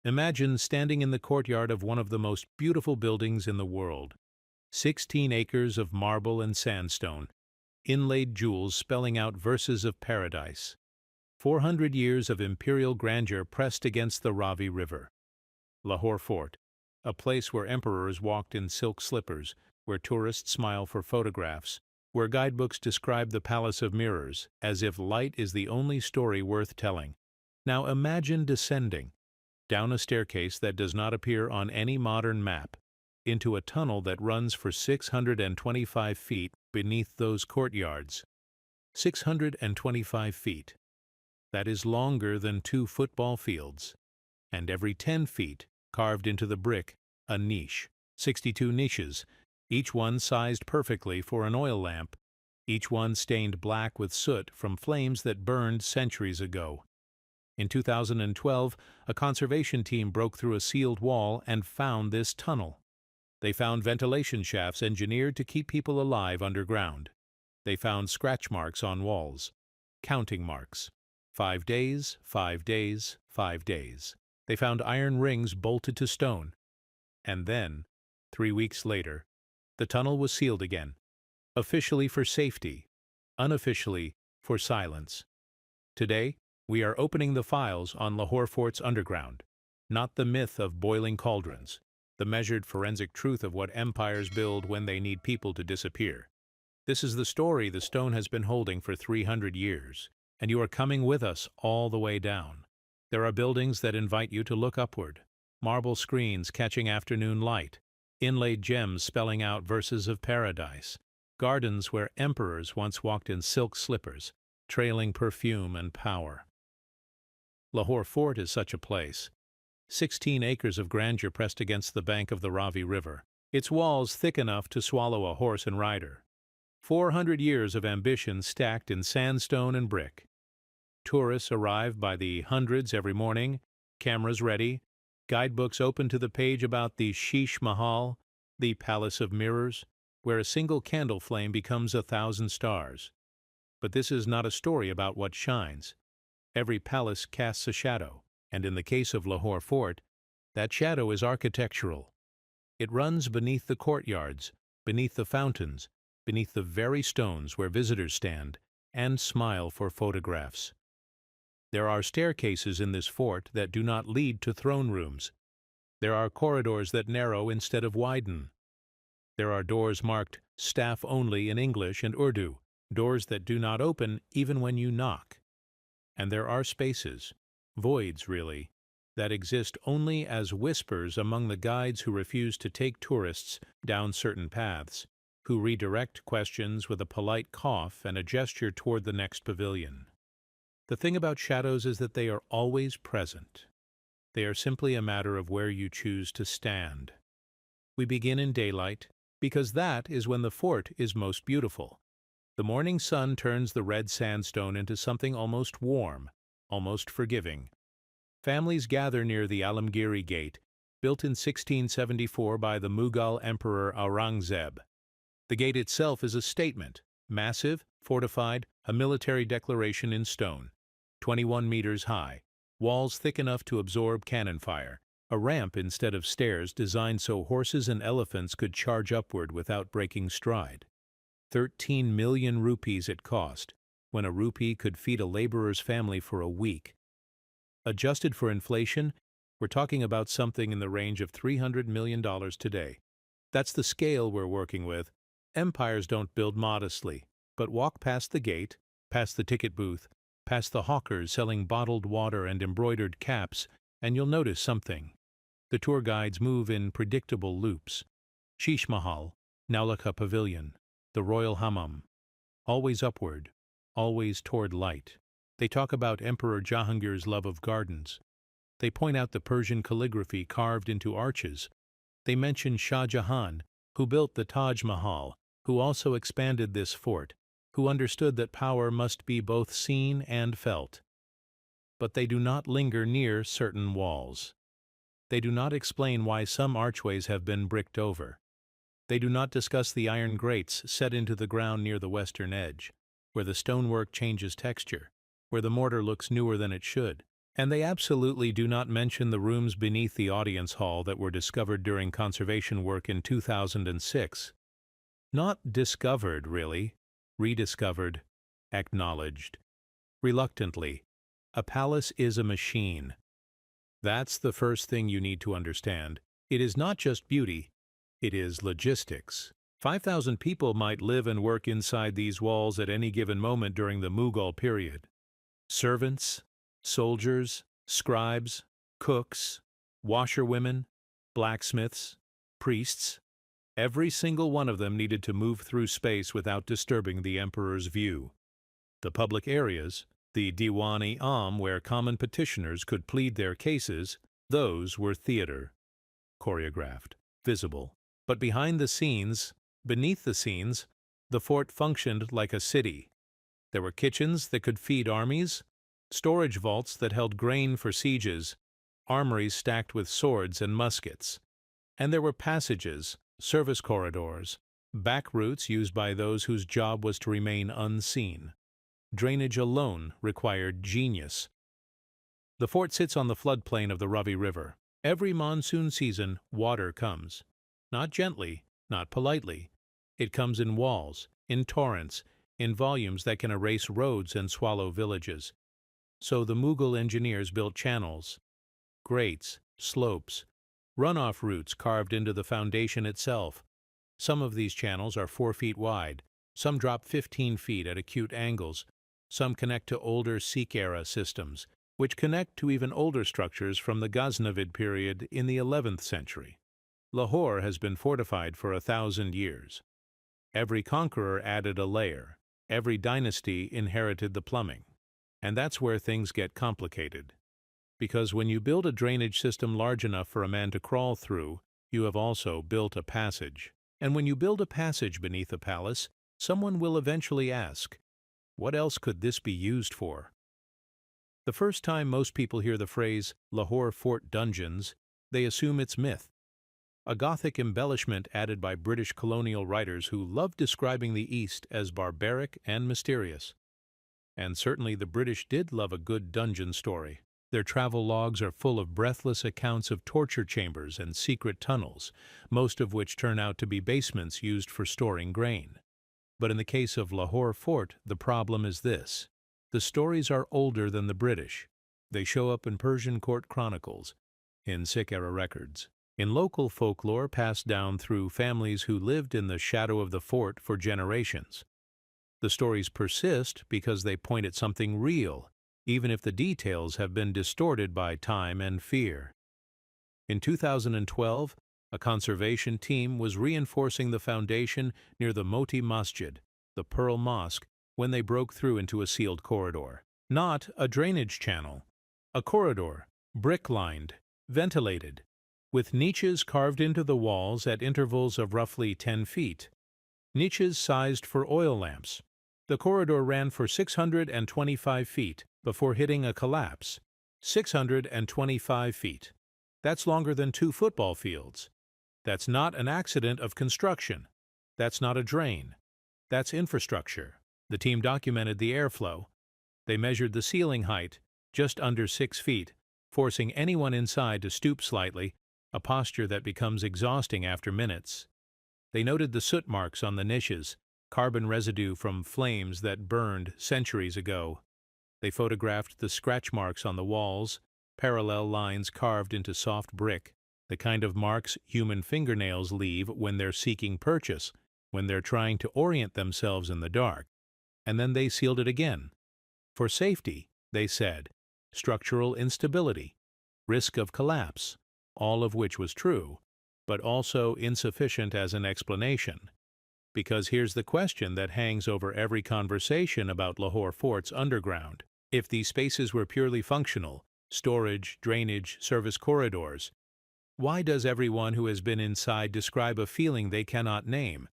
Imagine standing in the courtyard of one of the most beautiful buildings in the world. 16 acres of marble and sandstone, inlaid jewels spelling out verses of paradise. 400 years of imperial grandeur pressed against the Ravi River. Lahore Fort, a place where emperors walked in silk slippers, where tourists smile for photographs, where guidebooks describe the Palace of Mirrors, as if light is the only story worth telling. Now imagine descending down a staircase that does not appear on any modern map, into a tunnel that runs for 625 feet beneath those courtyards. 625 feet. That is longer than 2 football fields. And every 10 feet, carved into the brick, a niche. 62 niches, each one sized perfectly for an oil lamp, each one stained black with soot from flames that burned centuries ago. In 2012, a conservation team broke through a sealed wall and found this tunnel. They found ventilation shafts engineered to keep people alive underground. They found scratch marks on walls, counting marks. 5 days, 5 days, 5 days. They found iron rings bolted to stone. And then, 3 weeks later, the tunnel was sealed again, officially for safety, unofficially for silence. Today, we are opening the files on Lahore Fort's underground, not the myth of boiling cauldrons, the measured forensic truth of what empires build when they need people to disappear. This is the story the stone has been holding for 300 years, and you are coming with us all the way down. There are buildings that invite you to look upward, marble screens catching afternoon light, inlaid gems spelling out verses of paradise, gardens where emperors once walked in silk slippers, trailing perfume and power. Lahore Fort is such a place. 16 acres of grandeur pressed against the bank of the Ravi River, its walls thick enough to swallow a horse and rider. 400 years of ambition stacked in sandstone and brick. Tourists arrive by the hundreds every morning, cameras ready, guidebooks open to the page about the Sheesh Mahal, the Palace of Mirrors, where a single candle flame becomes 1,000 stars. But this is not a story about what shines. Every palace casts a shadow, and in the case of Lahore Fort, that shadow is architectural. It runs beneath the courtyards, beneath the fountains, beneath the very stones where visitors stand and smile for photographs. There are staircases in this fort that do not lead to throne rooms. There are corridors that narrow instead of widen. There are doors marked "Staff Only" in English and Urdu, doors that do not open even when you knock. And there are spaces, voids really, that exist only as whispers among the guides who refuse to take tourists down certain paths, who redirect questions with a polite cough and a gesture toward the next pavilion. The thing about shadows is that they are always present. They are simply a matter of where you choose to stand. We begin in daylight, because that is when the fort is most beautiful. The morning sun turns the red sandstone into something almost warm, almost forgiving. Families gather near the Alamgiri Gate, built in 1674 by the Mughal Emperor Aurangzeb. The gate itself is a statement, massive, fortified, a military declaration in stone, 21 meters high, walls thick enough to absorb cannon fire, a ramp instead of stairs designed so horses and elephants could charge upward without breaking stride. 13 million rupees it cost, when a rupee could feed a laborer's family for a week. Adjusted for inflation, we're talking about something in the range of $300 million today. That's the scale we're working with. Empires don't build modestly, but walk past the gate, past the ticket booth, past the hawkers selling bottled water and embroidered caps, and you'll notice something. The tour guides move in predictable loops. Sheesh Mahal, Naulakha Pavilion, the Royal Hammam. Always upward, always toward light. They talk about Emperor Jahangir's love of gardens. They point out the Persian calligraphy carved into arches. They mention Shah Jahan, who built the Taj Mahal, who also expanded this fort, who understood that power must be both seen and felt. But they do not linger near certain walls. They do not explain why some archways have been bricked over. They do not discuss the iron grates set into the ground near the western edge, where the stonework changes texture, where the mortar looks newer than it should, And they absolutely do not mention the rooms beneath the audience hall that were discovered during conservation work in 2006. Not discovered, really. Rediscovered. Acknowledged. Reluctantly. A palace is a machine. That's the first thing you need to understand. It is not just beauty, it is logistics. 5,000 people might live and work inside these walls at any given moment during the Mughal period. Servants, soldiers, scribes, cooks, washerwomen, blacksmiths, priests. Every single one of them needed to move through space without disturbing the emperor's view. The public areas, the Diwan-e-Am where common petitioners could plead their cases, those were theater. Choreographed, visible. But behind the scenes, beneath the scenes, the fort functioned like a city. There were kitchens that could feed armies, storage vaults that held grain for sieges, armories stacked with swords and muskets. And there were passages, service corridors, back routes used by those whose job was to remain unseen. Drainage alone required genius. The fort sits on the floodplain of the Ravi River. Every monsoon season, water comes. Not gently, not politely. It comes in walls, in torrents, in volumes that can erase roads and swallow villages. So the Mughal engineers built channels, grates, slopes, runoff routes carved into the foundation itself. Some of these channels are 4 feet wide, some drop 15 feet at acute angles, some connect to older Sikh-era systems, which connect to even older structures from the Ghaznavid period in the 11th century. Lahore has been fortified for 1,000 years. Every conqueror added a layer. Every dynasty inherited the plumbing. And that's where things get complicated. Because when you build a drainage system large enough for a man to crawl through, you have also built a passage. And when you build a passage beneath a palace, someone will eventually ask, what else could this be used for? The first time most people hear the phrase Lahore Fort Dungeons, they assume it's myth. A Gothic embellishment added by British colonial writers who loved describing the East as barbaric and mysterious. And certainly the British did love a good dungeon story. Their travel logs are full of breathless accounts of torture chambers and secret tunnels, most of which turn out to be basements used for storing grain. But in the case of Lahore Fort, the problem is this. The stories are older than the British. They show up in Persian court chronicles, in Sikh-era records, in local folklore passed down through families who lived in the shadow of the fort for generations. The stories persist because they point at something real, even if the details have been distorted by time and fear. In 2012, a conservation team was reinforcing the foundation near the Moti Masjid, the Pearl Mosque, when they broke through into a sealed corridor. Not a drainage channel. A corridor, brick-lined, ventilated, with niches carved into the walls at intervals of roughly 10 feet. Niches sized for oil lamps. The corridor ran for 625 feet before hitting a collapse. 625 feet. That's longer than 2 football fields. That's not an accident of construction. That's not a drain. That's infrastructure. The team documented the airflow. They measured the ceiling height, just under 6 feet, forcing anyone inside to stoop slightly, a posture that becomes exhausting after minutes. They noted the soot marks on the niches, carbon residue from flames that burned centuries ago. They photographed the scratch marks on the walls, parallel lines carved into soft brick, the kind of marks human fingernails leave when they're seeking purchase, when they're trying to orient themselves in the dark. And then they sealed it again. For safety, they said, structural instability, risk of collapse, all of which was true, but also insufficient as an explanation. Because here's the question that hangs over every conversation about Lahore Fort's underground. If these spaces were purely functional, storage, drainage, service corridors, why does everyone who has been inside describe a feeling they cannot name?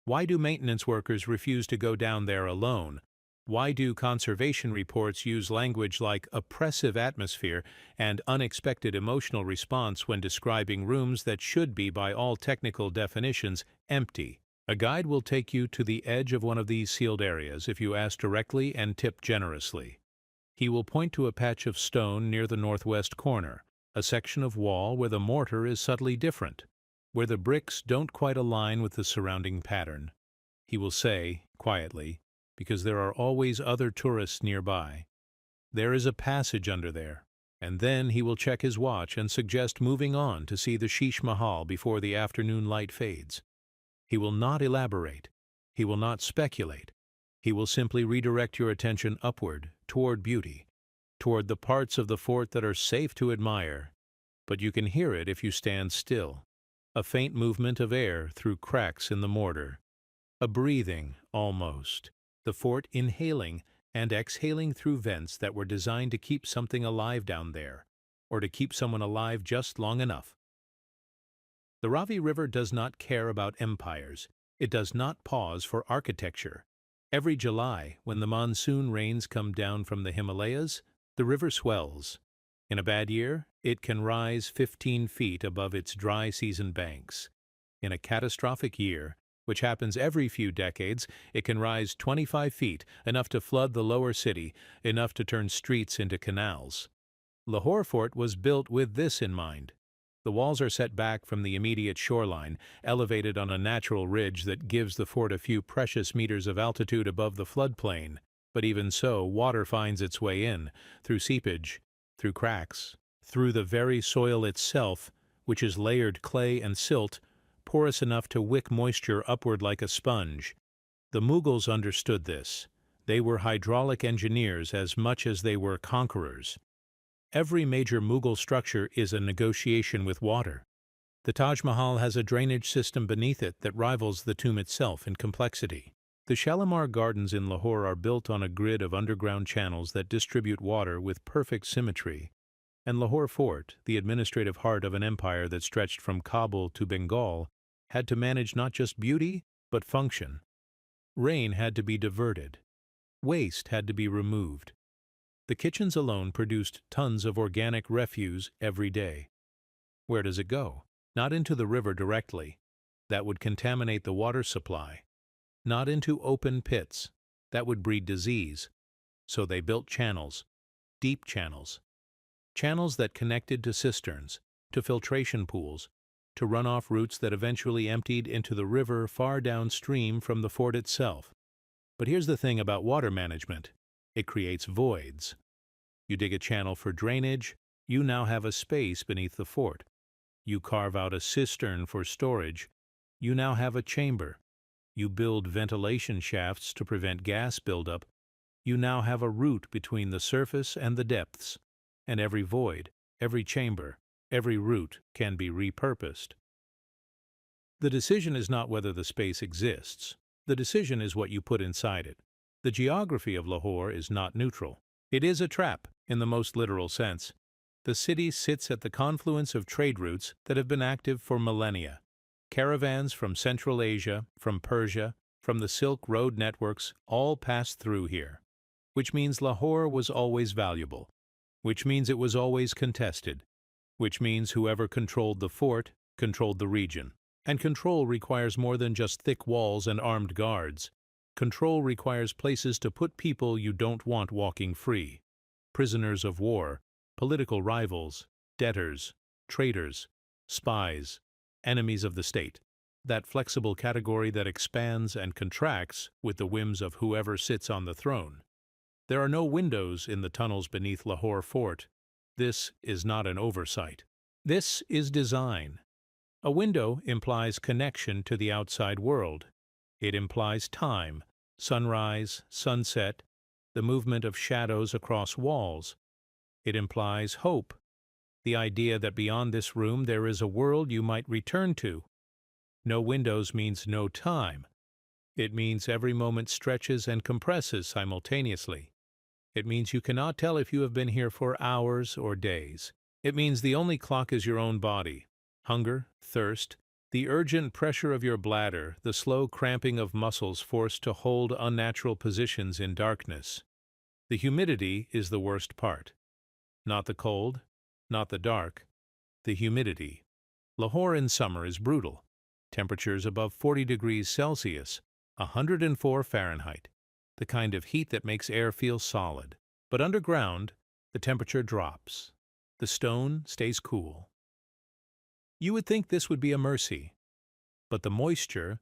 Why do maintenance workers refuse to go down there alone? Why do conservation reports use language like oppressive atmosphere and unexpected emotional response when describing rooms that should be, by all technical definitions, empty? A guide will take you to the edge of one of these sealed areas if you ask directly and tip generously. He will point to a patch of stone near the northwest corner, a section of wall where the mortar is subtly different, where the bricks don't quite align with the surrounding pattern. He will say, quietly, because there are always other tourists nearby, "There is a passage under there." And then he will check his watch and suggest moving on to see the Sheesh Mahal before the afternoon light fades. He will not elaborate. He will not speculate. He will simply redirect your attention upward, toward beauty, toward the parts of the fort that are safe to admire, but you can hear it if you stand still. A faint movement of air through cracks in the mortar. A breathing, almost. The fort inhaling and exhaling through vents that were designed to keep something alive down there, or to keep someone alive just long enough. The Ravi River does not care about empires. It does not pause for architecture. Every July, when the monsoon rains come down from the Himalayas, the river swells. In a bad year, it can rise 15 feet above its dry season banks. In a catastrophic year, which happens every few decades, it can rise 25 feet, enough to flood the lower city, enough to turn streets into canals. Lahore Fort was built with this in mind. The walls are set back from the immediate shoreline, elevated on a natural ridge that gives the fort a few precious meters of altitude above the floodplain, but even so, water finds its way in, through seepage, through cracks, through the very soil itself, which is layered clay and silt, porous enough to wick moisture upward like a sponge. The Mughals understood this. They were hydraulic engineers as much as they were conquerors. Every major Mughal structure is a negotiation with water. The Taj Mahal has a drainage system beneath it that rivals the tomb itself in complexity. The Shalimar Gardens in Lahore are built on a grid of underground channels that distribute water with perfect symmetry. And Lahore Fort, the administrative heart of an empire that stretched from Kabul to Bengal, had to manage not just beauty, but function. Rain had to be diverted. Waste had to be removed. The kitchens alone produced tons of organic refuse every day. Where does it go? Not into the river directly. That would contaminate the water supply. Not into open pits. That would breed disease. So they built channels. Deep channels. Channels that connected to cisterns, to filtration pools, to runoff routes that eventually emptied into the river far downstream from the fort itself. But here's the thing about water management. It creates voids. You dig a channel for drainage, you now have a space beneath the fort. You carve out a cistern for storage, you now have a chamber. You build ventilation shafts to prevent gas buildup, you now have a route between the surface and the depths. And every void, every chamber, every route can be repurposed. The decision is not whether the space exists. The decision is what you put inside it. The geography of Lahore is not neutral. It is a trap, in the most literal sense. The city sits at the confluence of trade routes that have been active for millennia. Caravans from Central Asia, from Persia, from the Silk Road networks all passed through here. Which means Lahore was always valuable. Which means it was always contested. Which means whoever controlled the fort controlled the region. And control requires more than just thick walls and armed guards. Control requires places to put people you don't want walking free. Prisoners of war, political rivals, debtors, traitors, spies, enemies of the state. That flexible category that expands and contracts with the whims of whoever sits on the throne. There are no windows in the tunnels beneath Lahore Fort. This is not an oversight. This is design. A window implies connection to the outside world. It implies time, sunrise, sunset, the movement of shadows across walls. It implies hope, the idea that beyond this room there is a world you might return to. No windows means no time. It means every moment stretches and compresses simultaneously. It means you cannot tell if you have been here for hours or days. It means the only clock is your own body. Hunger, thirst, the urgent pressure of your bladder, the slow cramping of muscles forced to hold unnatural positions in darkness. The humidity is the worst part. Not the cold, not the dark, the humidity. Lahore in summer is brutal. Temperatures above 40 degrees Celsius, 104 Fahrenheit. The kind of heat that makes air feel solid. But underground, the temperature drops. The stone stays cool. You would think this would be a mercy, but the moisture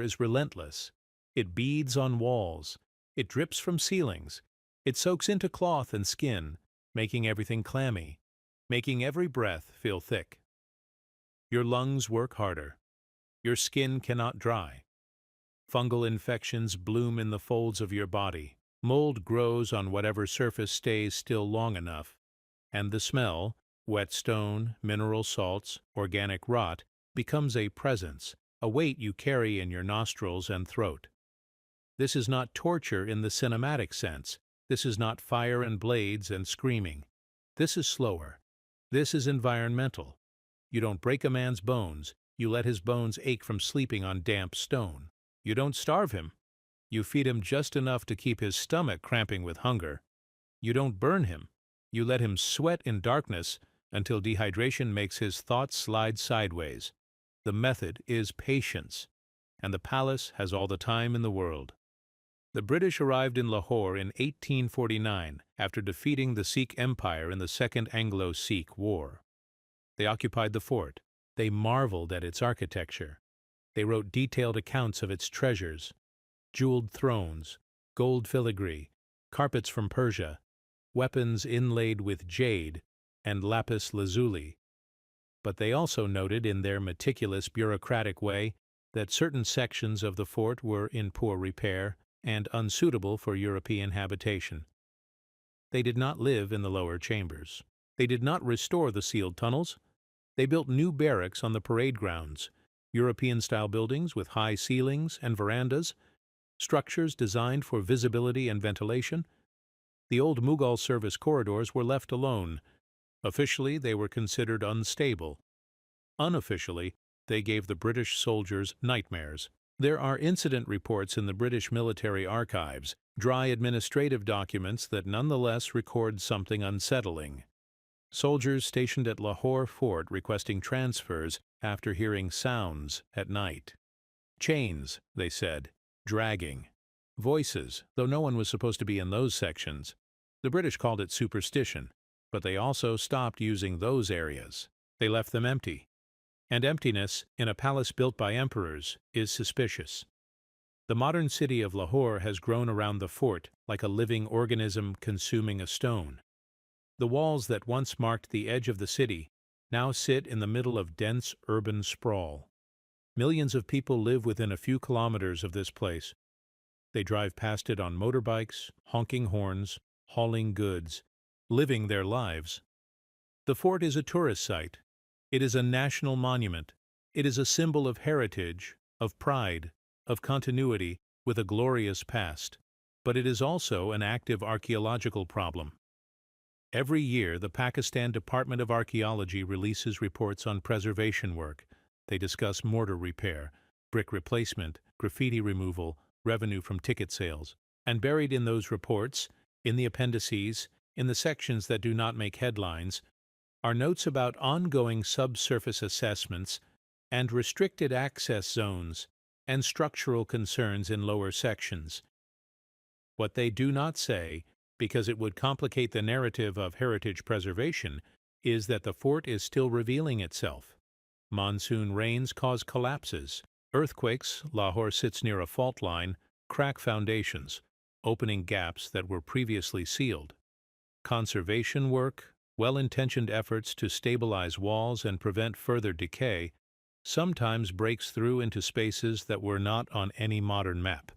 is relentless. It beads on walls. It drips from ceilings. It soaks into cloth and skin, making everything clammy, making every breath feel thick. Your lungs work harder. Your skin cannot dry. Fungal infections bloom in the folds of your body. Mold grows on whatever surface stays still long enough. And the smell, wet stone, mineral salts, organic rot, becomes a presence, a weight you carry in your nostrils and throat. This is not torture in the cinematic sense. This is not fire and blades and screaming. This is slower. This is environmental. You don't break a man's bones. You let his bones ache from sleeping on damp stone. You don't starve him. You feed him just enough to keep his stomach cramping with hunger. You don't burn him. You let him sweat in darkness until dehydration makes his thoughts slide sideways. The method is patience, and the palace has all the time in the world. The British arrived in Lahore in 1849 after defeating the Sikh Empire in the Second Anglo-Sikh War. They occupied the fort. They marveled at its architecture. They wrote detailed accounts of its treasures: jeweled thrones, gold filigree, carpets from Persia, weapons inlaid with jade and lapis lazuli. But they also noted in their meticulous bureaucratic way that certain sections of the fort were in poor repair and unsuitable for European habitation. They did not live in the lower chambers. They did not restore the sealed tunnels. They built new barracks on the parade grounds, European-style buildings with high ceilings and verandas, structures designed for visibility and ventilation. The old Mughal service corridors were left alone. Officially, they were considered unstable. Unofficially, they gave the British soldiers nightmares. There are incident reports in the British military archives, dry administrative documents that nonetheless record something unsettling. Soldiers stationed at Lahore Fort requesting transfers after hearing sounds at night. Chains, they said, dragging. Voices, though no one was supposed to be in those sections. The British called it superstition, but they also stopped using those areas. They left them empty. And emptiness, in a palace built by emperors, is suspicious. The modern city of Lahore has grown around the fort like a living organism consuming a stone. The walls that once marked the edge of the city now sit in the middle of dense urban sprawl. Millions of people live within a few kilometers of this place. They drive past it on motorbikes, honking horns, hauling goods, living their lives. The fort is a tourist site. It is a national monument. It is a symbol of heritage, of pride, of continuity with a glorious past. But it is also an active archaeological problem. Every year, the Pakistan Department of Archaeology releases reports on preservation work. They discuss mortar repair, brick replacement, graffiti removal, revenue from ticket sales. And buried in those reports, in the appendices, in the sections that do not make headlines, are notes about ongoing subsurface assessments and restricted access zones and structural concerns in lower sections. What they do not say, because it would complicate the narrative of heritage preservation, is that the fort is still revealing itself. Monsoon rains cause collapses. Earthquakes, Lahore sits near a fault line, crack foundations, opening gaps that were previously sealed. Conservation work, well-intentioned efforts to stabilize walls and prevent further decay, sometimes breaks through into spaces that were not on any modern map.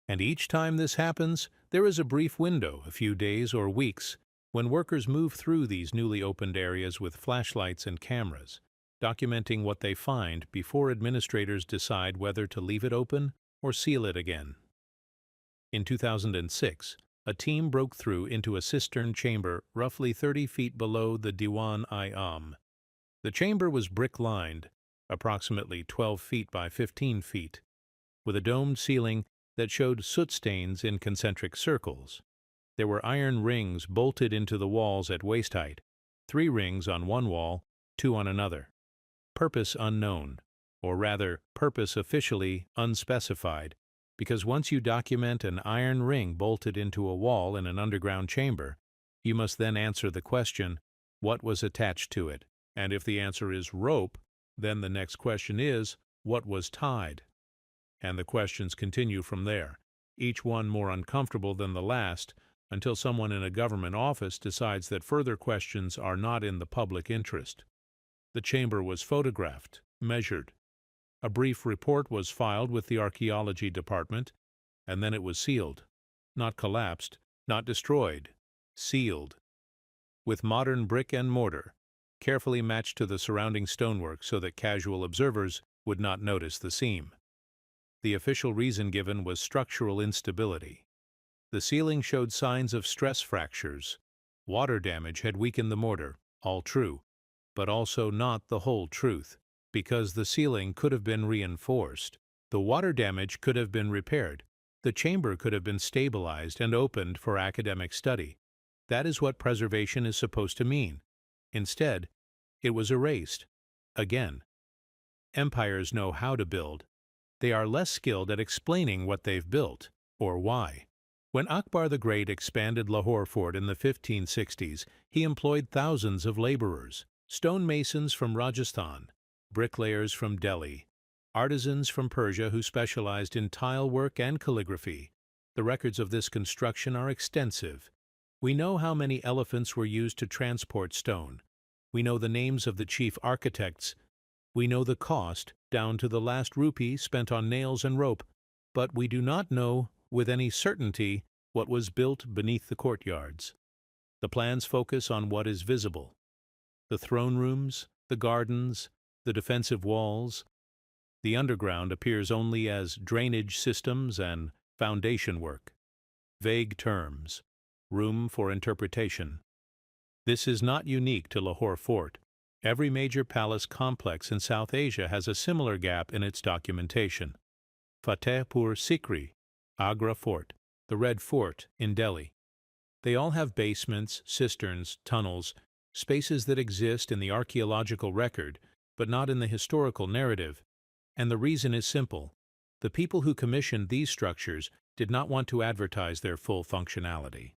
And each time this happens, there is a brief window, a few days or weeks, when workers move through these newly opened areas with flashlights and cameras, documenting what they find before administrators decide whether to leave it open or seal it again. In 2006, a team broke through into a cistern chamber roughly 30 feet below the Diwan-i-Am. The chamber was brick-lined, approximately 12 feet by 15 feet, with a domed ceiling that showed soot stains in concentric circles. There were iron rings bolted into the walls at waist height, 3 rings on one wall, 2 on another. Purpose unknown, or rather, purpose officially unspecified, because once you document an iron ring bolted into a wall in an underground chamber, you must then answer the question, what was attached to it? And if the answer is rope, then the next question is, what was tied? And the questions continue from there, each one more uncomfortable than the last, until someone in a government office decides that further questions are not in the public interest. The chamber was photographed, measured. A brief report was filed with the archaeology department, and then it was sealed. Not collapsed, not destroyed, sealed. With modern brick and mortar, carefully matched to the surrounding stonework so that casual observers would not notice the seam. The official reason given was structural instability. The ceiling showed signs of stress fractures. Water damage had weakened the mortar, all true, but also not the whole truth, because the ceiling could have been reinforced. The water damage could have been repaired. The chamber could have been stabilized and opened for academic study. That is what preservation is supposed to mean. Instead, it was erased. Again. Empires know how to build. They are less skilled at explaining what they've built, or why. When Akbar the Great expanded Lahore Fort in the 1560s, he employed thousands of laborers, stonemasons from Rajasthan, bricklayers from Delhi, artisans from Persia who specialized in tile work and calligraphy. The records of this construction are extensive. We know how many elephants were used to transport stone. We know the names of the chief architects. We know the cost, down to the last rupee spent on nails and rope, but we do not know with any certainty what was built beneath the courtyards. The plans focus on what is visible: the throne rooms, the gardens, the defensive walls. The underground appears only as drainage systems and foundation work. Vague terms. Room for interpretation. This is not unique to Lahore Fort. Every major palace complex in South Asia has a similar gap in its documentation. Fatehpur Sikri, Agra Fort, the Red Fort in Delhi. They all have basements, cisterns, tunnels, spaces that exist in the archaeological record, but not in the historical narrative. And the reason is simple. The people who commissioned these structures did not want to advertise their full functionality.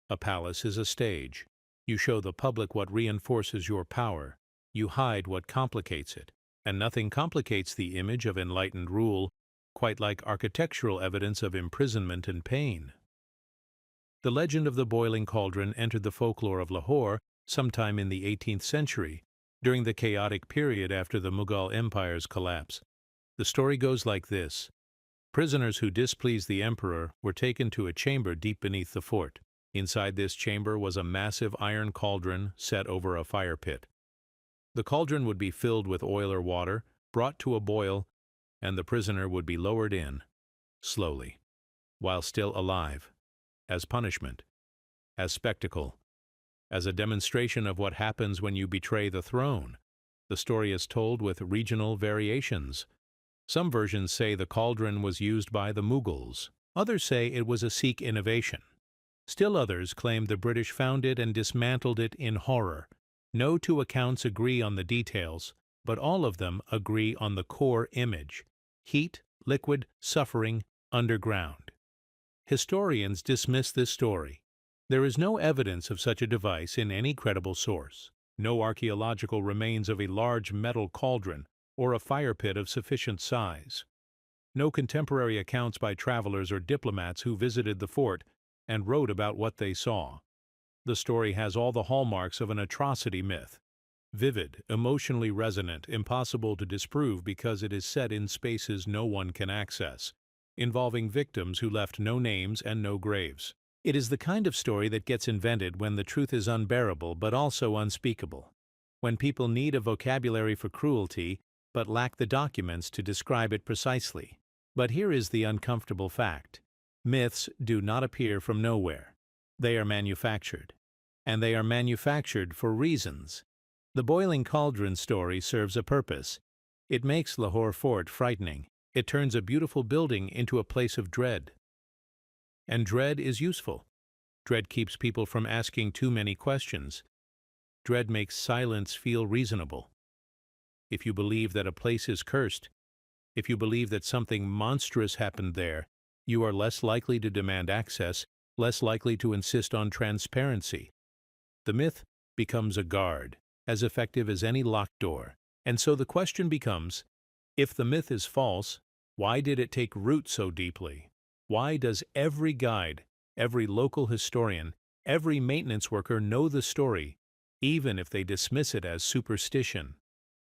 A palace is a stage. You show the public what reinforces your power. You hide what complicates it. And nothing complicates the image of enlightened rule quite like architectural evidence of imprisonment and pain. The legend of the boiling cauldron entered the folklore of Lahore sometime in the 18th century, during the chaotic period after the Mughal Empire's collapse. The story goes like this. Prisoners who displeased the emperor were taken to a chamber deep beneath the fort. Inside this chamber was a massive iron cauldron set over a fire pit. The cauldron would be filled with oil or water, brought to a boil, and the prisoner would be lowered in, slowly, while still alive, as punishment, as spectacle, as a demonstration of what happens when you betray the throne. The story is told with regional variations. Some versions say the cauldron was used by the Mughals. Others say it was a Sikh innovation. Still others claim the British found it and dismantled it in horror. No two accounts agree on the details, but all of them agree on the core image: heat, liquid, suffering, underground. Historians dismiss this story. There is no evidence of such a device in any credible source. No archaeological remains of a large metal cauldron or a fire pit of sufficient size. No contemporary accounts by travelers or diplomats who visited the fort and wrote about what they saw. The story has all the hallmarks of an atrocity myth. Vivid, emotionally resonant, impossible to disprove because it is set in spaces no one can access, involving victims who left no names and no graves. It is the kind of story that gets invented when the truth is unbearable but also unspeakable, when people need a vocabulary for cruelty but lack the documents to describe it precisely. But here is the uncomfortable fact. Myths do not appear from nowhere. They are manufactured. And they are manufactured for reasons. The boiling cauldron story serves a purpose. It makes Lahore Fort frightening. It turns a beautiful building into a place of dread. And dread is useful. Dread keeps people from asking too many questions. Dread makes silence feel reasonable. If you believe that a place is cursed, if you believe that something monstrous happened there, You are less likely to demand access, less likely to insist on transparency. The myth becomes a guard, as effective as any locked door. And so the question becomes, if the myth is false, why did it take root so deeply? Why does every guide, every local historian, every maintenance worker know the story, even if they dismiss it as superstition?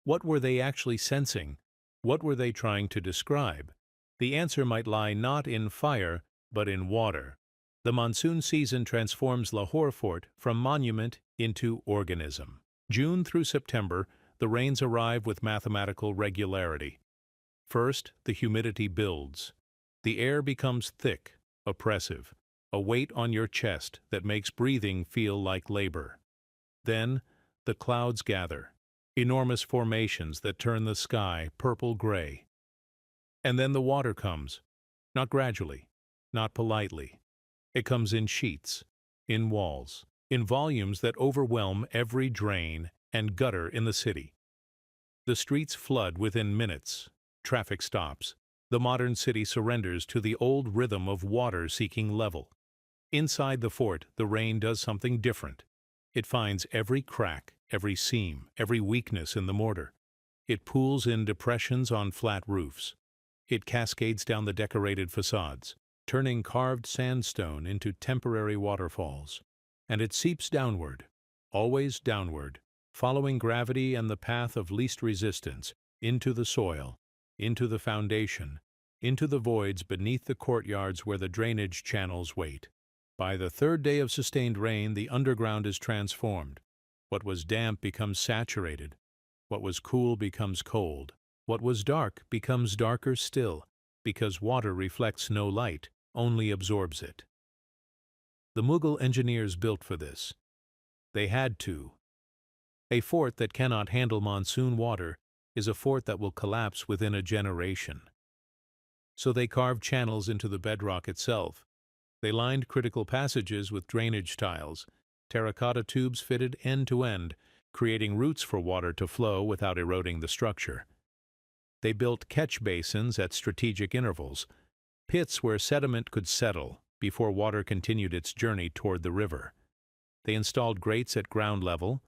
What were they actually sensing? What were they trying to describe? The answer might lie not in fire, but in water. The monsoon season transforms Lahore Fort from monument into organism. June through September, the rains arrive with mathematical regularity. First, the humidity builds. The air becomes thick, oppressive, a weight on your chest that makes breathing feel like labor. Then, the clouds gather, enormous formations that turn the sky purple-gray. And then the water comes, not gradually, not politely. It comes in sheets, in walls, in volumes that overwhelm every drain and gutter in the city. The streets flood within minutes. Traffic stops. The modern city surrenders to the old rhythm of water seeking level. Inside the fort, the rain does something different. It finds every crack, every seam, every weakness in the mortar. It pools in depressions on flat roofs. It cascades down the decorated facades, turning carved sandstone into temporary waterfalls. And it seeps downward, always downward, following gravity and the path of least resistance, into the soil, into the foundation, into the voids beneath the courtyards where the drainage channels wait. By the third day of sustained rain, the underground is transformed. What was damp becomes saturated. What was cool becomes cold. What was dark becomes darker still, because water reflects no light, only absorbs it. The Mughal engineers built for this. They had to. A fort that cannot handle monsoon water is a fort that will collapse within a generation. So they carved channels into the bedrock itself. They lined critical passages with drainage tiles, terracotta tubes fitted end to end, creating routes for water to flow without eroding the structure. They built catch basins at strategic intervals, pits where sediment could settle before water continued its journey toward the river. They installed grates at ground level,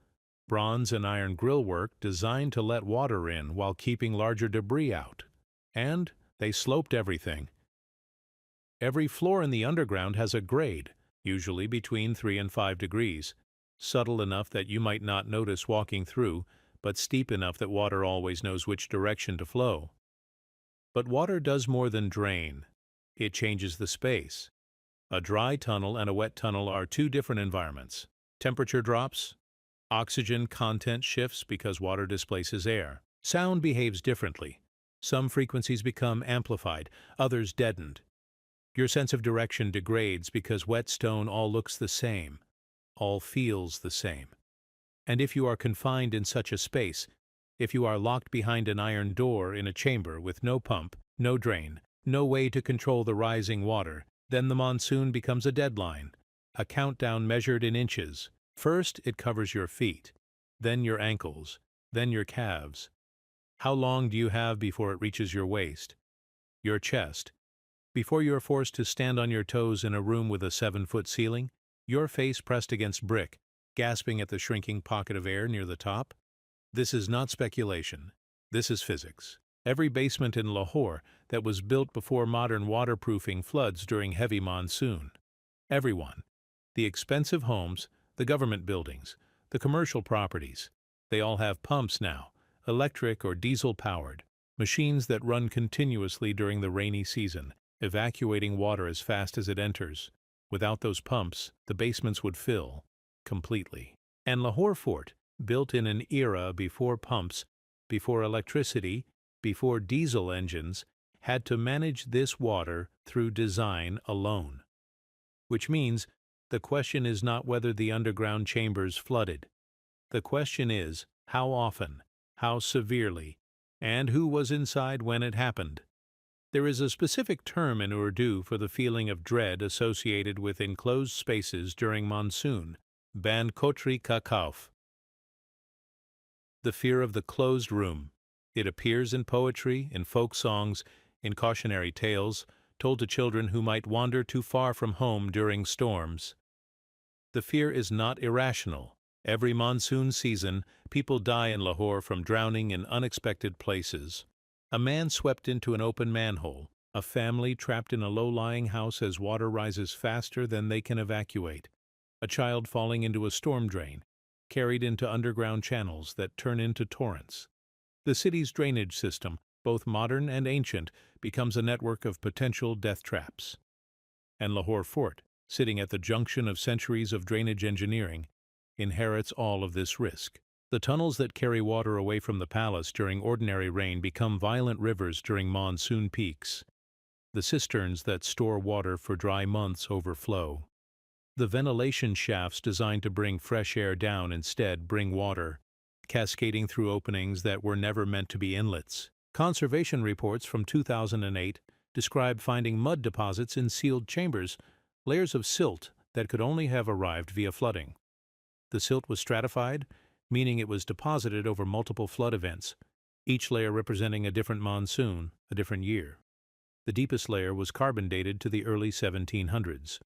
bronze and iron grillwork designed to let water in while keeping larger debris out. And they sloped everything. Every floor in the underground has a grade, usually between 3 and 5 degrees, subtle enough that you might not notice walking through, but steep enough that water always knows which direction to flow. But water does more than drain. It changes the space. A dry tunnel and a wet tunnel are two different environments. Temperature drops. Oxygen content shifts because water displaces air. Sound behaves differently. Some frequencies become amplified, others deadened. Your sense of direction degrades because wet stone all looks the same, all feels the same. And if you are confined in such a space, if you are locked behind an iron door in a chamber with no pump, no drain, no way to control the rising water, then the monsoon becomes a deadline, a countdown measured in inches. First, it covers your feet, then your ankles, then your calves. How long do you have before it reaches your waist, your chest? Before you're forced to stand on your toes in a room with a 7-foot ceiling, your face pressed against brick, gasping at the shrinking pocket of air near the top? This is not speculation. This is physics. Every basement in Lahore that was built before modern waterproofing floods during heavy monsoon. Everyone. The expensive homes, the government buildings, the commercial properties. They all have pumps now, electric or diesel-powered, machines that run continuously during the rainy season, evacuating water as fast as it enters. Without those pumps, the basements would fill completely. And Lahore Fort, built in an era before pumps, before electricity, before diesel engines, had to manage this water through design alone. Which means the question is not whether the underground chambers flooded. The question is how often, how severely, and who was inside when it happened. There is a specific term in Urdu for the feeling of dread associated with enclosed spaces during monsoon, ban kotri ka kauf. The fear of the closed room. It appears in poetry, in folk songs, in cautionary tales, told to children who might wander too far from home during storms. The fear is not irrational. Every monsoon season, people die in Lahore from drowning in unexpected places. A man swept into an open manhole, a family trapped in a low-lying house as water rises faster than they can evacuate, a child falling into a storm drain, carried into underground channels that turn into torrents. The city's drainage system, both modern and ancient, becomes a network of potential death traps. And Lahore Fort, sitting at the junction of centuries of drainage engineering, inherits all of this risk. The tunnels that carry water away from the palace during ordinary rain become violent rivers during monsoon peaks. The cisterns that store water for dry months overflow. The ventilation shafts designed to bring fresh air down instead bring water, cascading through openings that were never meant to be inlets. Conservation reports from 2008 describe finding mud deposits in sealed chambers, layers of silt that could only have arrived via flooding. The silt was stratified, meaning it was deposited over multiple flood events, each layer representing a different monsoon, a different year. The deepest layer was carbon dated to the early 1700s.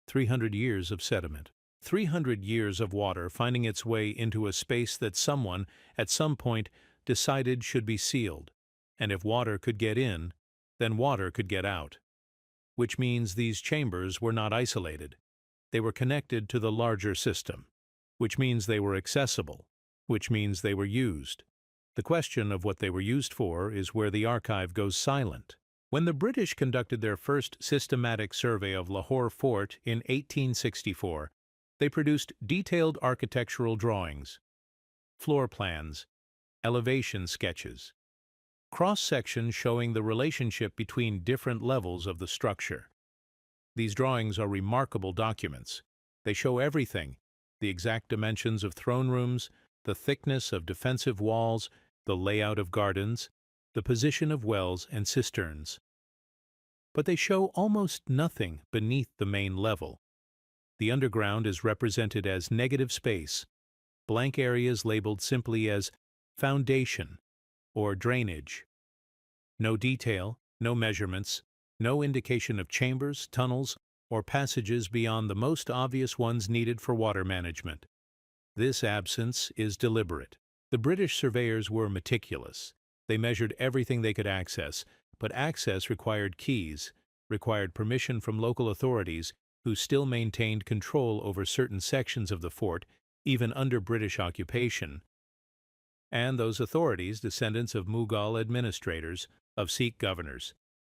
300 years of sediment. 300 years of water finding its way into a space that someone, at some point, decided should be sealed. And if water could get in, then water could get out. Which means these chambers were not isolated. They were connected to the larger system. Which means they were accessible. Which means they were used. The question of what they were used for is where the archive goes silent. When the British conducted their first systematic survey of Lahore Fort in 1864, they produced detailed architectural drawings, floor plans, elevation sketches, cross-sections showing the relationship between different levels of the structure. These drawings are remarkable documents. They show everything: the exact dimensions of throne rooms, the thickness of defensive walls, the layout of gardens, the position of wells and cisterns. But they show almost nothing beneath the main level. The underground is represented as negative space, blank areas labeled simply as foundation or drainage. No detail, no measurements, no indication of chambers, tunnels, or passages beyond the most obvious ones needed for water management. This absence is deliberate. The British surveyors were meticulous. They measured everything they could access, but access required keys, required permission from local authorities who still maintained control over certain sections of the fort, even under British occupation. And those authorities, descendants of Mughal administrators, of Sikh governors,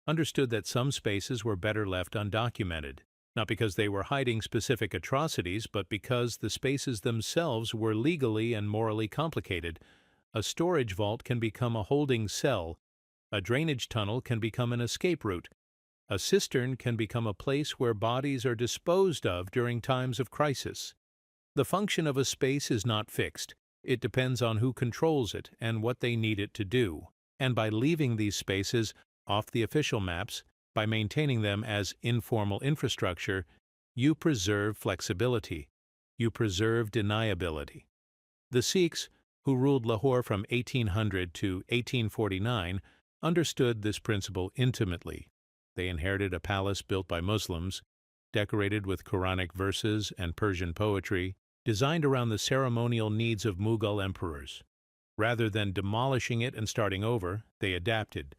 understood that some spaces were better left undocumented, not because they were hiding specific atrocities, but because the spaces themselves were legally and morally complicated. A storage vault can become a holding cell. A drainage tunnel can become an escape route. A cistern can become a place where bodies are disposed of during times of crisis. The function of a space is not fixed. It depends on who controls it and what they need it to do. And by leaving these spaces off the official maps, by maintaining them as informal infrastructure, you preserve flexibility. You preserve deniability. The Sikhs, who ruled Lahore from 1800 to 1849, understood this principle intimately. They inherited a palace built by Muslims, decorated with Quranic verses and Persian poetry, designed around the ceremonial needs of Mughal emperors. Rather than demolishing it and starting over, they adapted.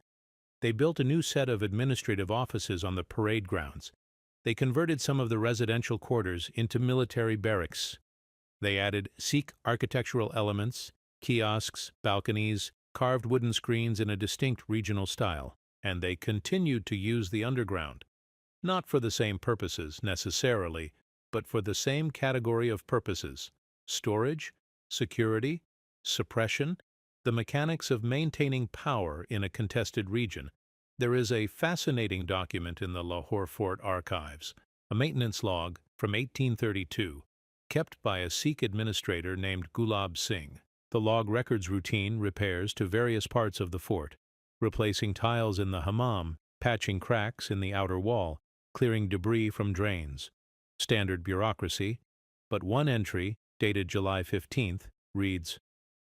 They built a new set of administrative offices on the parade grounds. They converted some of the residential quarters into military barracks. They added Sikh architectural elements, kiosks, balconies, carved wooden screens in a distinct regional style, and they continued to use the underground, not for the same purposes necessarily, but for the same category of purposes: storage, security, suppression, the mechanics of maintaining power in a contested region. There is a fascinating document in the Lahore Fort archives, a maintenance log from 1832, kept by a Sikh administrator named Gulab Singh. The log records routine repairs to various parts of the fort, replacing tiles in the hammam, patching cracks in the outer wall, clearing debris from drains. Standard bureaucracy, but one entry, dated July 15th, reads,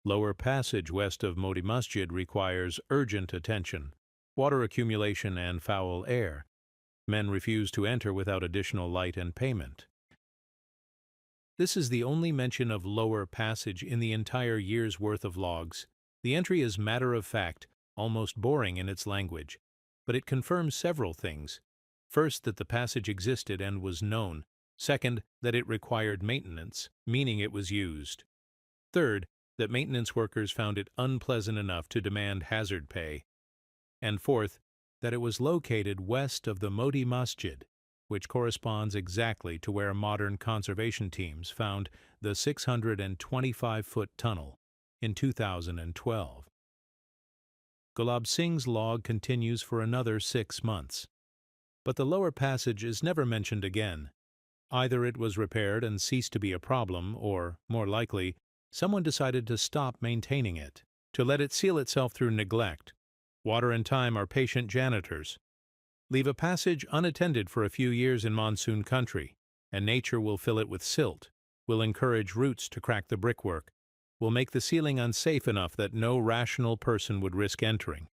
"Lower passage west of Modi Masjid requires urgent attention. Water accumulation and foul air. Men refused to enter without additional light and payment. This is the only mention of lower passage in the entire year's worth of logs. The entry is matter-of-fact, almost boring in its language, but it confirms several things. First, that the passage existed and was known. Second, that it required maintenance, meaning it was used. Third, that maintenance workers found it unpleasant enough to demand hazard pay. And fourth, that it was located west of the Moti Masjid, which corresponds exactly to where modern conservation teams found the 625-foot tunnel in 2012. Gulab Singh's log continues for another 6 months. But the lower passage is never mentioned again. Either it was repaired and ceased to be a problem, or, more likely, someone decided to stop maintaining it, to let it seal itself through neglect. Water and time are patient janitors. Leave a passage unattended for a few years in monsoon country, and nature will fill it with silt, will encourage roots to crack the brickwork, will make the ceiling unsafe enough that no rational person would risk entering.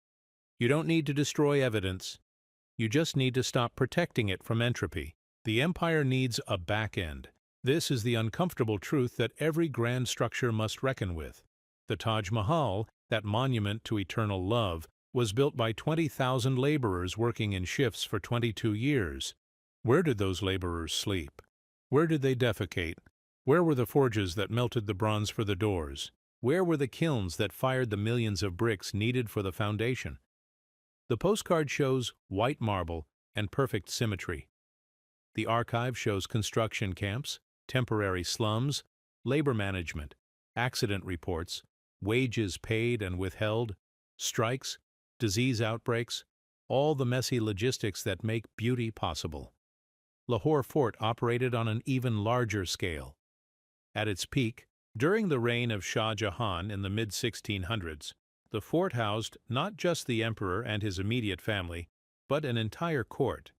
You don't need to destroy evidence. You just need to stop protecting it from entropy. The empire needs a back end. This is the uncomfortable truth that every grand structure must reckon with. The Taj Mahal, that monument to eternal love, was built by 20,000 laborers working in shifts for 22 years. Where did those laborers sleep? Where did they defecate? Where were the forges that melted the bronze for the doors? Where were the kilns that fired the millions of bricks needed for the foundation? The postcard shows white marble and perfect symmetry. The archive shows construction camps, temporary slums, labor management, accident reports, wages paid and withheld, strikes, disease outbreaks, all the messy logistics that make beauty possible. Lahore Fort operated on an even larger scale. At its peak, during the reign of Shah Jahan in the mid-1600s, the fort housed not just the emperor and his immediate family, but an entire court.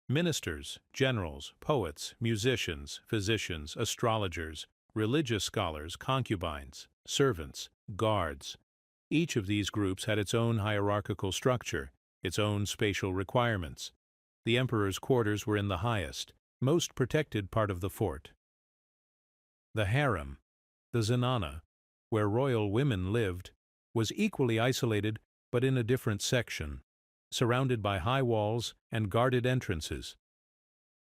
Ministers, generals, poets, musicians, physicians, astrologers, religious scholars, concubines, servants, guards. Each of these groups had its own hierarchical structure, its own spatial requirements. The emperor's quarters were in the highest, most protected part of the fort. The harem, the zenana, where royal women lived, was equally isolated but in a different section, surrounded by high walls and guarded entrances.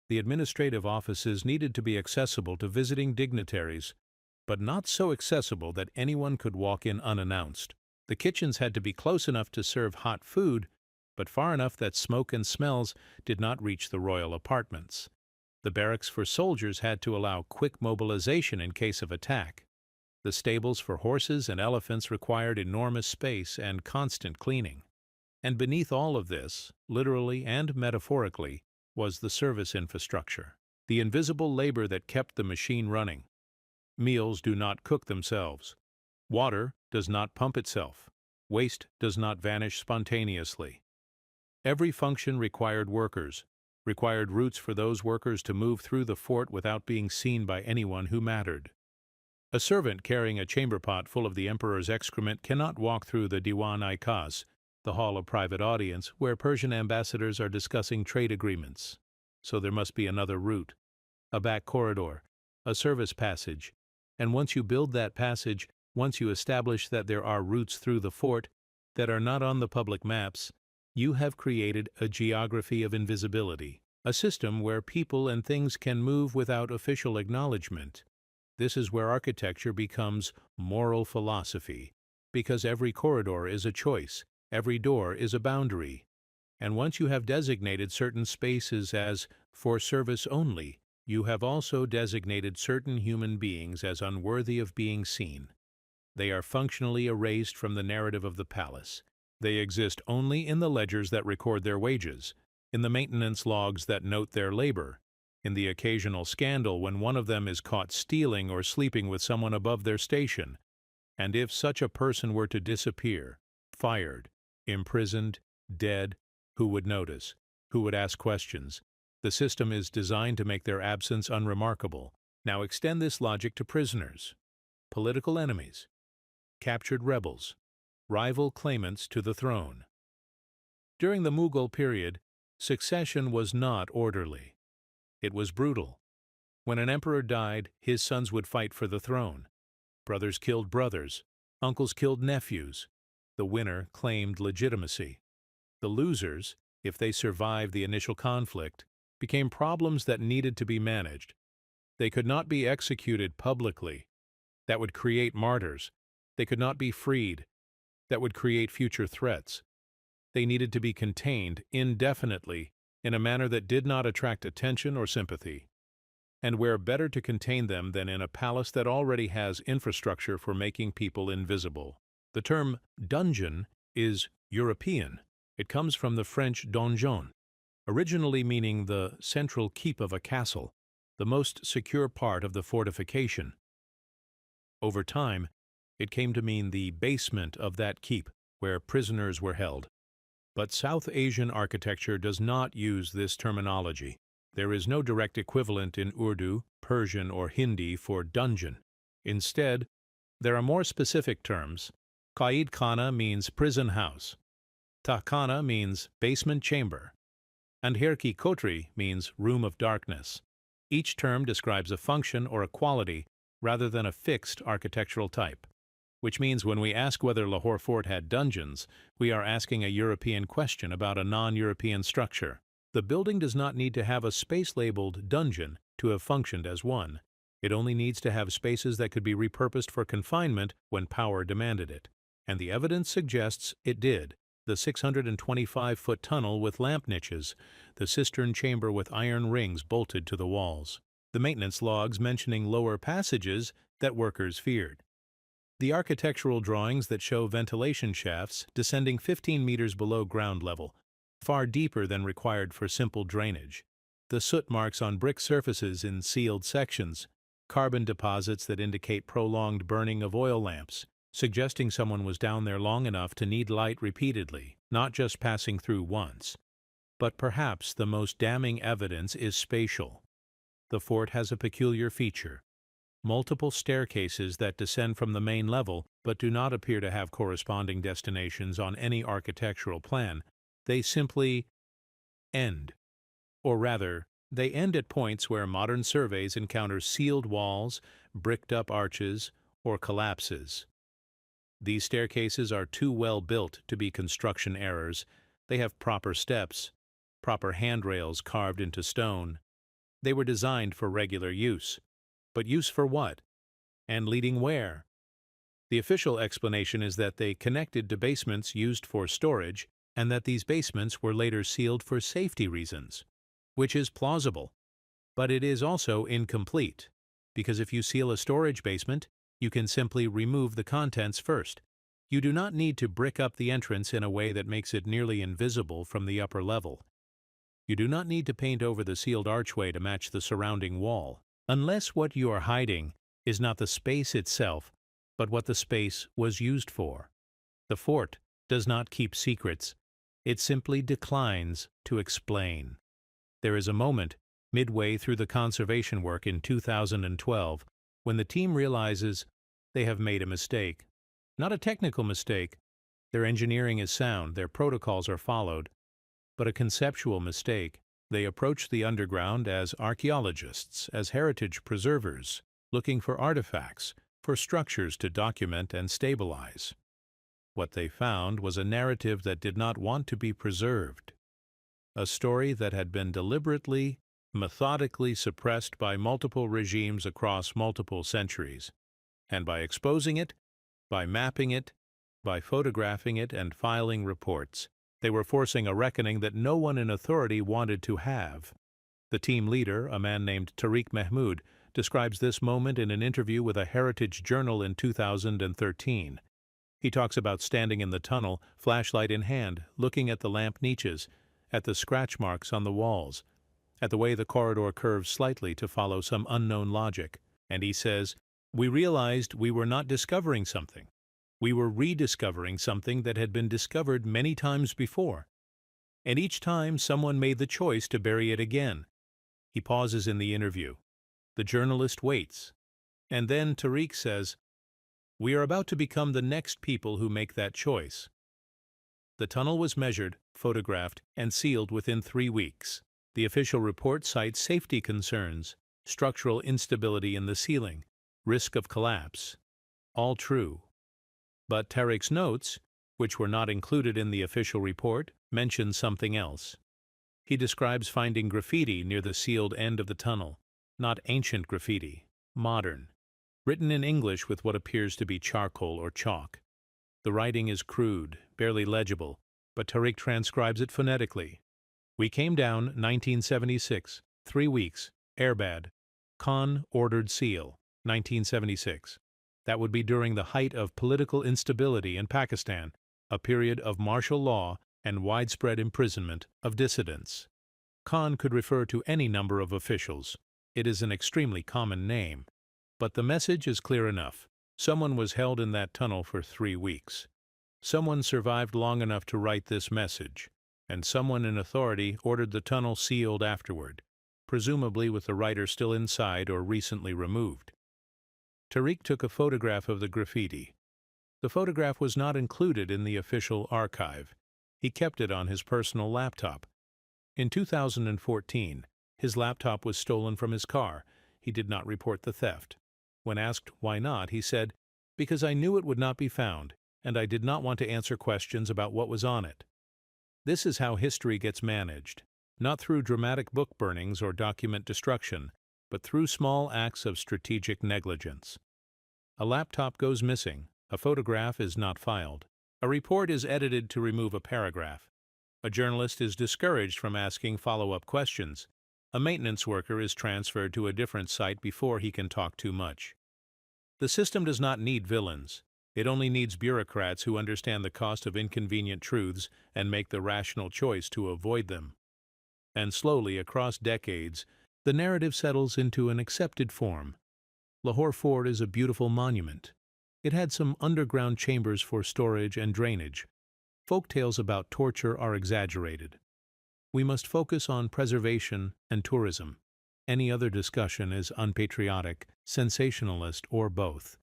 The administrative offices needed to be accessible to visiting dignitaries, but not so accessible that anyone could walk in unannounced. The kitchens had to be close enough to serve hot food, but far enough that smoke and smells did not reach the royal apartments. The barracks for soldiers had to allow quick mobilization in case of attack. The stables for horses and elephants required enormous space and constant cleaning. And beneath all of this, literally and metaphorically, was the service infrastructure, the invisible labor that kept the machine running. Meals do not cook themselves. Water does not pump itself. Waste does not vanish spontaneously. Every function required workers, required routes for those workers to move through the fort without being seen by anyone who mattered. A servant carrying a chamber pot full of the emperor's excrement cannot walk through the Diwan-i-Khas, the hall of private audience where Persian ambassadors are discussing trade agreements. So there must be another route, a back corridor, a service passage, and once you build that passage, once you establish that there are routes through the fort that are not on the public maps, you have created a geography of invisibility, a system where people and things can move without official acknowledgement. This is where architecture becomes moral philosophy, because every corridor is a choice, every door is a boundary. And once you have designated certain spaces as for service only, you have also designated certain human beings as unworthy of being seen. They are functionally erased from the narrative of the palace. They exist only in the ledgers that record their wages, in the maintenance logs that note their labor, in the occasional scandal when one of them is caught stealing or sleeping with someone above their station. And if such a person were to disappear, fired, imprisoned, dead, who would notice? Who would ask questions? The system is designed to make their absence unremarkable. Now extend this logic to prisoners, political enemies, captured rebels, rival claimants to the throne. During the Mughal period, Succession was not orderly. It was brutal. When an emperor died, his sons would fight for the throne. Brothers killed brothers. Uncles killed nephews. The winner claimed legitimacy. The losers, if they survived the initial conflict, became problems that needed to be managed. They could not be executed publicly. That would create martyrs. They could not be freed. That would create future threats. They needed to be contained indefinitely in a manner that did not attract attention or sympathy. And where better to contain them than in a palace that already has infrastructure for making people invisible? The term dungeon is European. It comes from the French donjon, originally meaning the central keep of a castle, the most secure part of the fortification. Over time, it came to mean the basement of that keep, where prisoners were held. But South Asian architecture does not use this terminology. There is no direct equivalent in Urdu, Persian, or Hindi for dungeon. Instead, there are more specific terms. Qaid Khana means prison house. Tahkhana means basement chamber. And Hirki Kotri means room of darkness. Each term describes a function or a quality rather than a fixed architectural type, which means when we ask whether Lahore Fort had dungeons, we are asking a European question about a non-European structure. The building does not need to have a space labeled dungeon to have functioned as one. It only needs to have spaces that could be repurposed for confinement when power demanded it. And the evidence suggests it did. The 625-foot tunnel with lamp niches, the cistern chamber with iron rings bolted to the walls, the maintenance logs mentioning lower passages that workers feared, the architectural drawings that show ventilation shafts descending 15 meters below ground level, far deeper than required for simple drainage, the soot marks on brick surfaces in sealed sections, carbon deposits that indicate prolonged burning of oil lamps, suggesting someone was down there long enough to need light repeatedly, not just passing through once. But perhaps the most damning evidence is spatial. The fort has a peculiar feature: multiple staircases that descend from the main level but do not appear to have corresponding destinations on any architectural plan. They simply end. Or rather, they end at points where modern surveys encounter sealed walls, bricked-up arches, or collapses. These staircases are too well built to be construction errors. They have proper steps, proper handrails carved into stone. They were designed for regular use. But use for what? And leading where? The official explanation is that they connected to basements used for storage, and that these basements were later sealed for safety reasons, which is plausible. But it is also incomplete, because if you seal a storage basement, you can simply remove the contents first. You do not need to brick up the entrance in a way that makes it nearly invisible from the upper level. You do not need to paint over the sealed archway to match the surrounding wall, unless what you are hiding is not the space itself, but what the space was used for. The fort does not keep secrets. It simply declines to explain. There is a moment, midway through the conservation work in 2012, when the team realizes they have made a mistake. Not a technical mistake. Their engineering is sound, their protocols are followed, but a conceptual mistake. They approach the underground as archaeologists, as heritage preservers, looking for artifacts, for structures to document and stabilize. What they found was a narrative that did not want to be preserved, a story that had been deliberately, methodically suppressed by multiple regimes across multiple centuries, and by exposing it, by mapping it, by photographing it and filing reports, they were forcing a reckoning that no one in authority wanted to have. The team leader, a man named Tariq Mahmood, describes this moment in an interview with a heritage journal in 2013. He talks about standing in the tunnel, flashlight in hand, looking at the lamp niches, at the scratch marks on the walls, at the way the corridor curves slightly to follow some unknown logic. And he says, "We realized we were not discovering something. We were rediscovering something that had been discovered many times before. And each time someone made the choice to bury it again." He pauses in the interview. The journalist waits. And then Tariq says, "We are about to become the next people who make that choice." The tunnel was measured, photographed, and sealed within 3 weeks. The official report cites safety concerns, structural instability in the ceiling, risk of collapse. All true. But Tariq's notes, which were not included in the official report, mention something else. He describes finding graffiti near the sealed end of the tunnel, not ancient graffiti, modern, written in English with what appears to be charcoal or chalk. The writing is crude, barely legible, but Tariq transcribes it phonetically. We came down 1976, 3 weeks, Airbad. Khan ordered seal, 1976. That would be during the height of political instability in Pakistan, a period of martial law and widespread imprisonment of dissidents. Khan could refer to any number of officials. It is an extremely common name. But the message is clear enough. Someone was held in that tunnel for 3 weeks. Someone survived long enough to write this message, and someone in authority ordered the tunnel sealed afterward, presumably with the writer still inside or recently removed. Tariq took a photograph of the graffiti. The photograph was not included in the official archive. He kept it on his personal laptop. In 2014, his laptop was stolen from his car. He did not report the theft. When asked why not, he said, "Because I knew it would not be found, and I did not want to answer questions about what was on it." This is how history gets managed, not through dramatic book burnings or document destruction, but through small acts of strategic negligence. A laptop goes missing, a photograph is not filed, a report is edited to remove a paragraph, a journalist is discouraged from asking follow-up questions, a maintenance worker is transferred to a different site before he can talk too much. The system does not need villains. It only needs bureaucrats who understand the cost of inconvenient truths and make the rational choice to avoid them. And slowly, across decades, the narrative settles into an accepted form. Lahore Fort is a beautiful monument. It had some underground chambers for storage and drainage. Folktales about torture are exaggerated. We must focus on preservation and tourism. Any other discussion is unpatriotic, sensationalist, or both.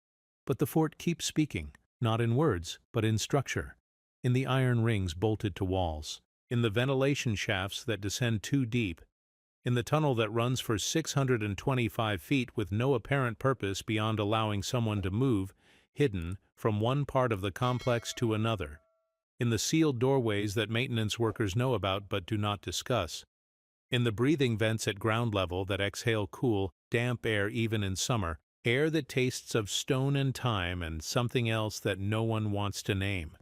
But the fort keeps speaking, not in words, but in structure, in the iron rings bolted to walls, in the ventilation shafts that descend too deep, in the tunnel that runs for 625 feet with no apparent purpose beyond allowing someone to move, hidden, from one part of the complex to another, in the sealed doorways that maintenance workers know about but do not discuss, in the breathing vents at ground level that exhale cool, damp air even in summer, air that tastes of stone and time and something else that no one wants to name.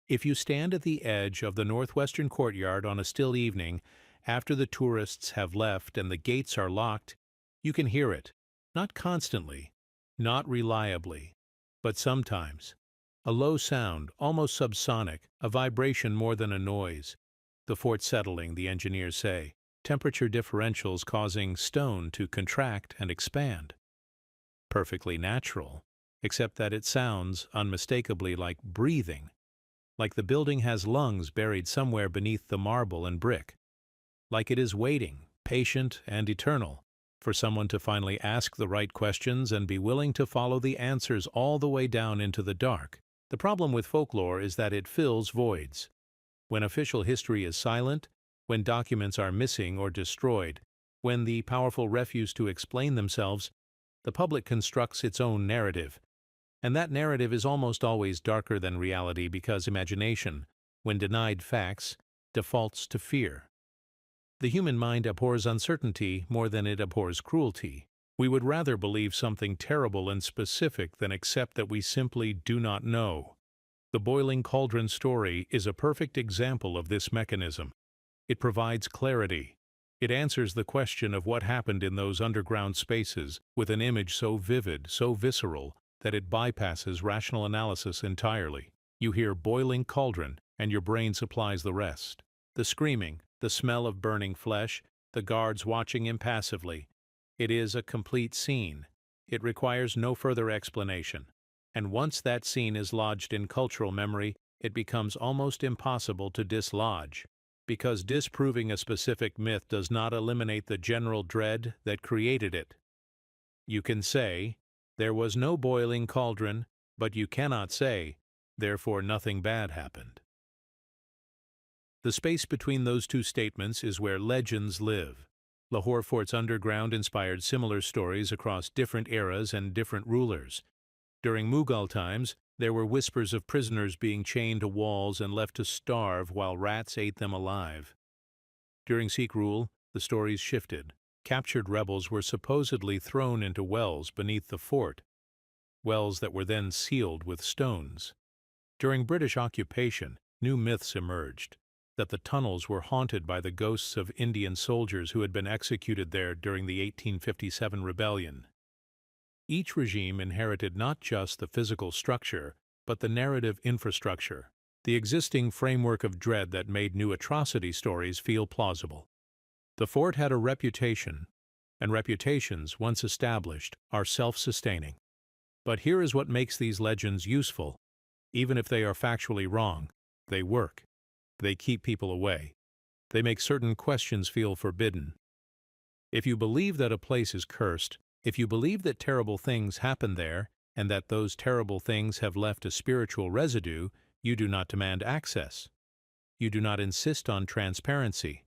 If you stand at the edge of the northwestern courtyard on a still evening, after the tourists have left and the gates are locked, you can hear it, not constantly, not reliably, but sometimes. A low sound, almost subsonic, a vibration more than a noise. The fort settling, the engineers say, temperature differentials causing stone to contract and expand. Perfectly natural, except that it sounds unmistakably like breathing, like the building has lungs buried somewhere beneath the marble and brick, like it is waiting, patient and eternal, for someone to finally ask the right questions and be willing to follow the answers all the way down into the dark. The problem with folklore is that it fills voids. When official history is silent, when documents are missing or destroyed, when the powerful refuse to explain themselves, the public constructs its own narrative. And that narrative is almost always darker than reality because imagination, when denied facts, defaults to fear. The human mind abhors uncertainty more than it abhors cruelty. We would rather believe something terrible and specific than accept that we simply do not know. The boiling cauldron story is a perfect example of this mechanism. It provides clarity. It answers the question of what happened in those underground spaces with an image so vivid, so visceral, that it bypasses rational analysis entirely. You hear boiling cauldron, and your brain supplies the rest. The screaming, the smell of burning flesh, the guards watching impassively. It is a complete scene. It requires no further explanation. And once that scene is lodged in cultural memory, it becomes almost impossible to dislodge, because disproving a specific myth does not eliminate the general dread that created it. You can say, "There was no boiling cauldron," but you cannot say, "Therefore nothing bad happened." The space between those two statements is where legends live. Lahore Fort's underground inspired similar stories across different eras and different rulers. During Mughal times, there were whispers of prisoners being chained to walls and left to starve while rats ate them alive. During Sikh rule, the stories shifted. Captured rebels were supposedly thrown into wells beneath the fort, wells that were then sealed with stones. During British occupation, new myths emerged, that the tunnels were haunted by the ghosts of Indian soldiers who had been executed there during the 1857 rebellion. Each regime inherited not just the physical structure, but the narrative infrastructure, the existing framework of dread that made new atrocity stories feel plausible. The fort had a reputation, and reputations, once established, are self-sustaining. But here is what makes these legends useful. Even if they are factually wrong, they work. They keep people away. They make certain questions feel forbidden. If you believe that a place is cursed, if you believe that terrible things happen there, and that those terrible things have left a spiritual residue, you do not demand access. You do not insist on transparency.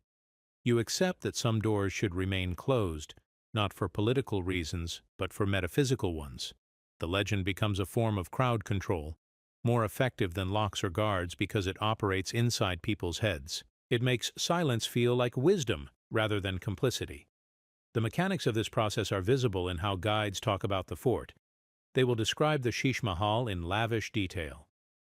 You accept that some doors should remain closed, not for political reasons, but for metaphysical ones. The legend becomes a form of crowd control, more effective than locks or guards because it operates inside people's heads. It makes silence feel like wisdom rather than complicity. The mechanics of this process are visible in how guides talk about the fort. They will describe the Sheesh Mahal in lavish detail.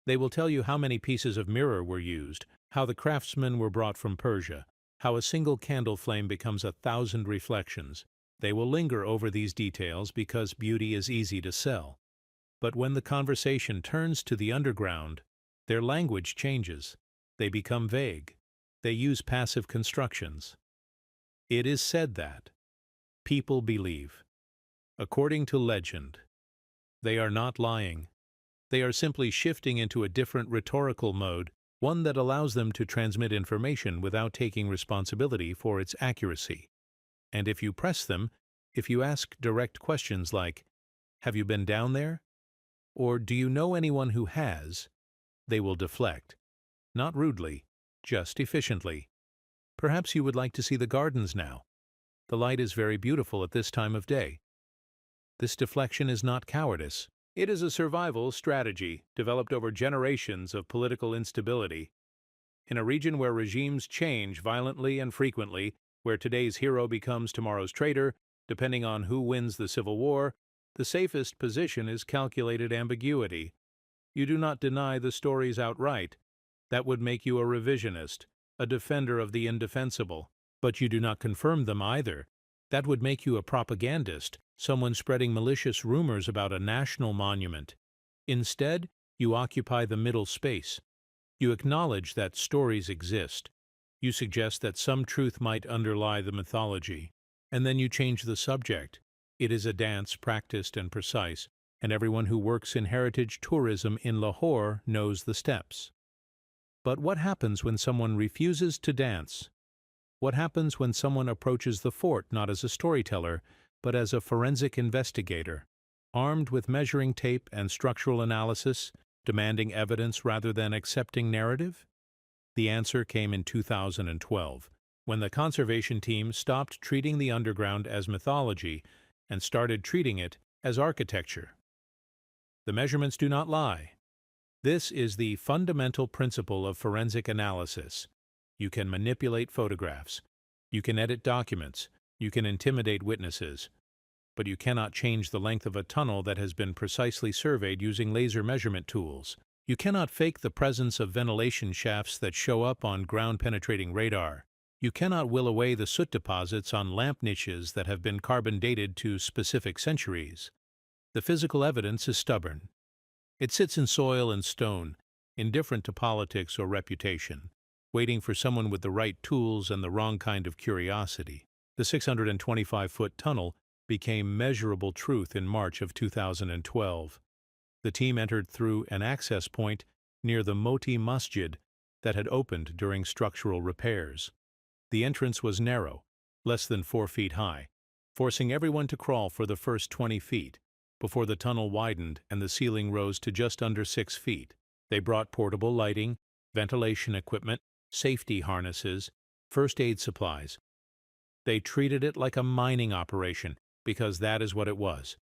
They will tell you how many pieces of mirror were used, how the craftsmen were brought from Persia, how a single candle flame becomes 1,000 reflections. They will linger over these details because beauty is easy to sell. But when the conversation turns to the underground, their language changes. They become vague. They use passive constructions. It is said that people believe. According to legend, they are not lying. They are simply shifting into a different rhetorical mode, one that allows them to transmit information without taking responsibility for its accuracy. And if you press them, if you ask direct questions like, "Have you been down there?" or "Do you know anyone who has?" they will deflect. Not rudely, just efficiently. Perhaps you would like to see the gardens now. The light is very beautiful at this time of day. This deflection is not cowardice. It is a survival strategy developed over generations of political instability. In a region where regimes change violently and frequently, where today's hero becomes tomorrow's traitor, depending on who wins the civil war, the safest position is calculated ambiguity. You do not deny the stories outright. That would make you a revisionist, a defender of the indefensible. But you do not confirm them either. That would make you a propagandist, someone spreading malicious rumors about a national monument. Instead, you occupy the middle space. You acknowledge that stories exist. You suggest that some truth might underlie the mythology. And then you change the subject. It is a dance practiced and precise, and everyone who works in heritage tourism in Lahore knows the steps. But what happens when someone refuses to dance? What happens when someone approaches the fort not as a storyteller, but as a forensic investigator, armed with measuring tape and structural analysis, demanding evidence rather than accepting narrative? The answer came in 2012, when the conservation team stopped treating the underground as mythology and started treating it as architecture. The measurements do not lie. This is the fundamental principle of forensic analysis. You can manipulate photographs. You can edit documents. You can intimidate witnesses. But you cannot change the length of a tunnel that has been precisely surveyed using laser measurement tools. You cannot fake the presence of ventilation shafts that show up on ground-penetrating radar. You cannot will away the soot deposits on lamp niches that have been carbon dated to specific centuries. The physical evidence is stubborn. It sits in soil and stone, indifferent to politics or reputation, waiting for someone with the right tools and the wrong kind of curiosity. The 625-foot tunnel became measurable truth in March of 2012. The team entered through an access point near the Moti Masjid that had opened during structural repairs. The entrance was narrow, less than 4 feet high, forcing everyone to crawl for the first 20 feet, before the tunnel widened and the ceiling rose to just under 6 feet. They brought portable lighting, ventilation equipment, safety harnesses, first aid supplies. They treated it like a mining operation because that is what it was,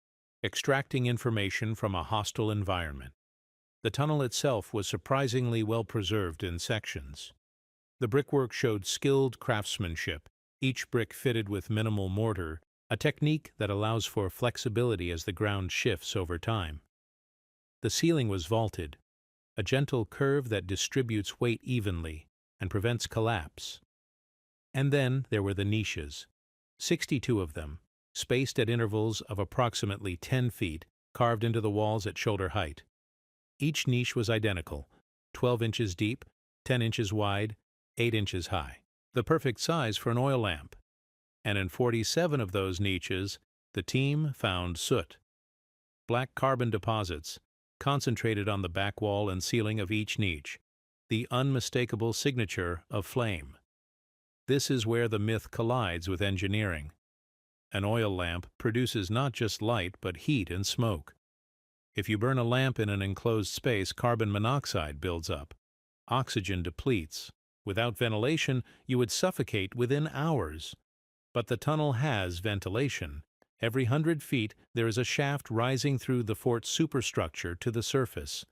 extracting information from a hostile environment. The tunnel itself was surprisingly well preserved in sections. The brickwork showed skilled craftsmanship, each brick fitted with minimal mortar, a technique that allows for flexibility as the ground shifts over time. The ceiling was vaulted, a gentle curve that distributes weight evenly and prevents collapse. And then there were the niches, 62 of them, spaced at intervals of approximately 10 feet, carved into the walls at shoulder height. Each niche was identical, 12 inches deep, 10 inches wide, 8 inches high, the perfect size for an oil lamp. And in 47 of those niches, the team found soot, black carbon deposits, concentrated on the back wall and ceiling of each niche, the unmistakable signature of flame. This is where the myth collides with engineering. An oil lamp produces not just light but heat and smoke. If you burn a lamp in an enclosed space, carbon monoxide builds up. Oxygen depletes. Without ventilation, you would suffocate within hours. But the tunnel has ventilation. Every 100 feet, there is a shaft rising through the fort's superstructure to the surface.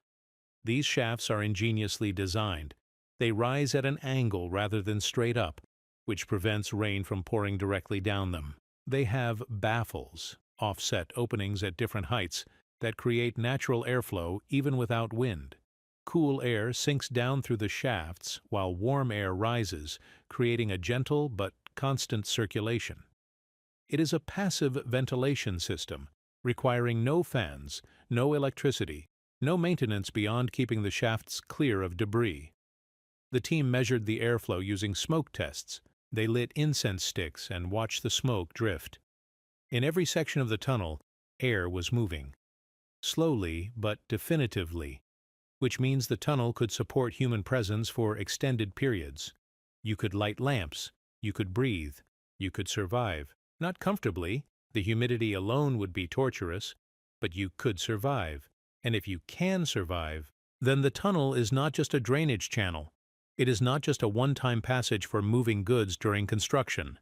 These shafts are ingeniously designed. They rise at an angle rather than straight up, which prevents rain from pouring directly down them. They have baffles, offset openings at different heights, that create natural airflow even without wind. Cool air sinks down through the shafts while warm air rises, creating a gentle but constant circulation. It is a passive ventilation system, requiring no fans, no electricity, no maintenance beyond keeping the shafts clear of debris. The team measured the airflow using smoke tests. They lit incense sticks and watched the smoke drift. In every section of the tunnel, air was moving. Slowly but definitively, which means the tunnel could support human presence for extended periods. You could light lamps, you could breathe, you could survive. Not comfortably, the humidity alone would be torturous, but you could survive. And if you can survive, then the tunnel is not just a drainage channel. It is not just a one-time passage for moving goods during construction.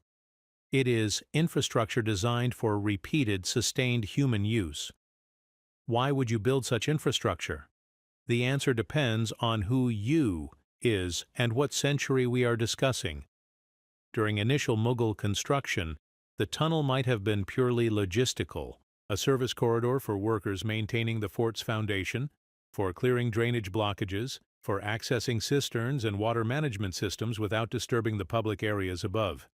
It is infrastructure designed for repeated, sustained human use. Why would you build such infrastructure? The answer depends on who you is and what century we are discussing. During initial Mughal construction, the tunnel might have been purely logistical, a service corridor for workers maintaining the fort's foundation, for clearing drainage blockages, for accessing cisterns and water management systems without disturbing the public areas above.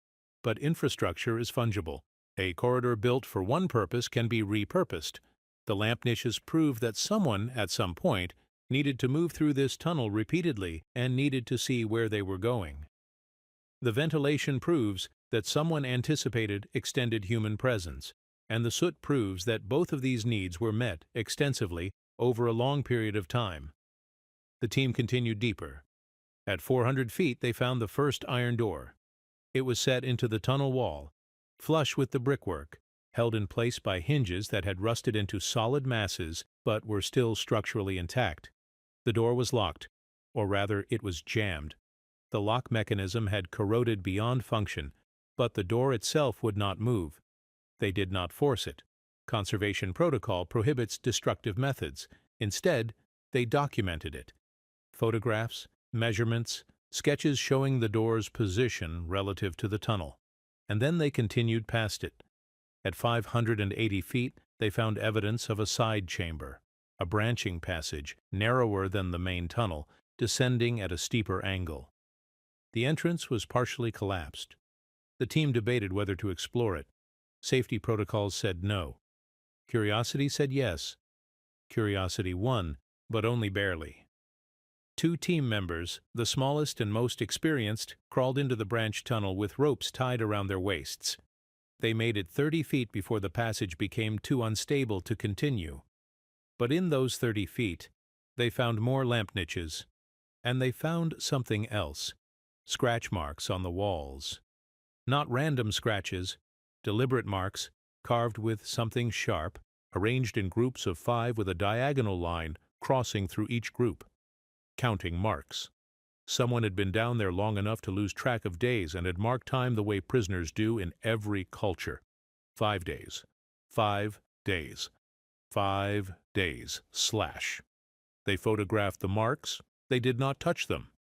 But infrastructure is fungible. A corridor built for one purpose can be repurposed. The lamp niches prove that someone, at some point, needed to move through this tunnel repeatedly and needed to see where they were going. The ventilation proves that someone anticipated extended human presence, and the soot proves that both of these needs were met extensively over a long period of time. The team continued deeper. At 400 feet, they found the first iron door. It was set into the tunnel wall, flush with the brickwork, held in place by hinges that had rusted into solid masses but were still structurally intact. The door was locked, or rather it was jammed. The lock mechanism had corroded beyond function, but the door itself would not move. They did not force it. Conservation protocol prohibits destructive methods. Instead, they documented it. Photographs, measurements, sketches showing the door's position relative to the tunnel. And then they continued past it. At 580 feet, they found evidence of a side chamber, a branching passage, narrower than the main tunnel, descending at a steeper angle. The entrance was partially collapsed. The team debated whether to explore it. Safety protocols said no. Curiosity said yes. Curiosity won, but only barely. 2 team members, the smallest and most experienced, crawled into the branch tunnel with ropes tied around their waists. They made it 30 feet before the passage became too unstable to continue. But in those 30 feet, they found more lamp niches. And they found something else. Scratch marks on the walls. Not random scratches, deliberate marks, carved with something sharp, arranged in groups of 5 with a diagonal line crossing through each group. Counting marks. Someone had been down there long enough to lose track of days and had marked time the way prisoners do in every culture. 5 days. 5 days. 5 days. Slash. They photographed the marks. They did not touch them.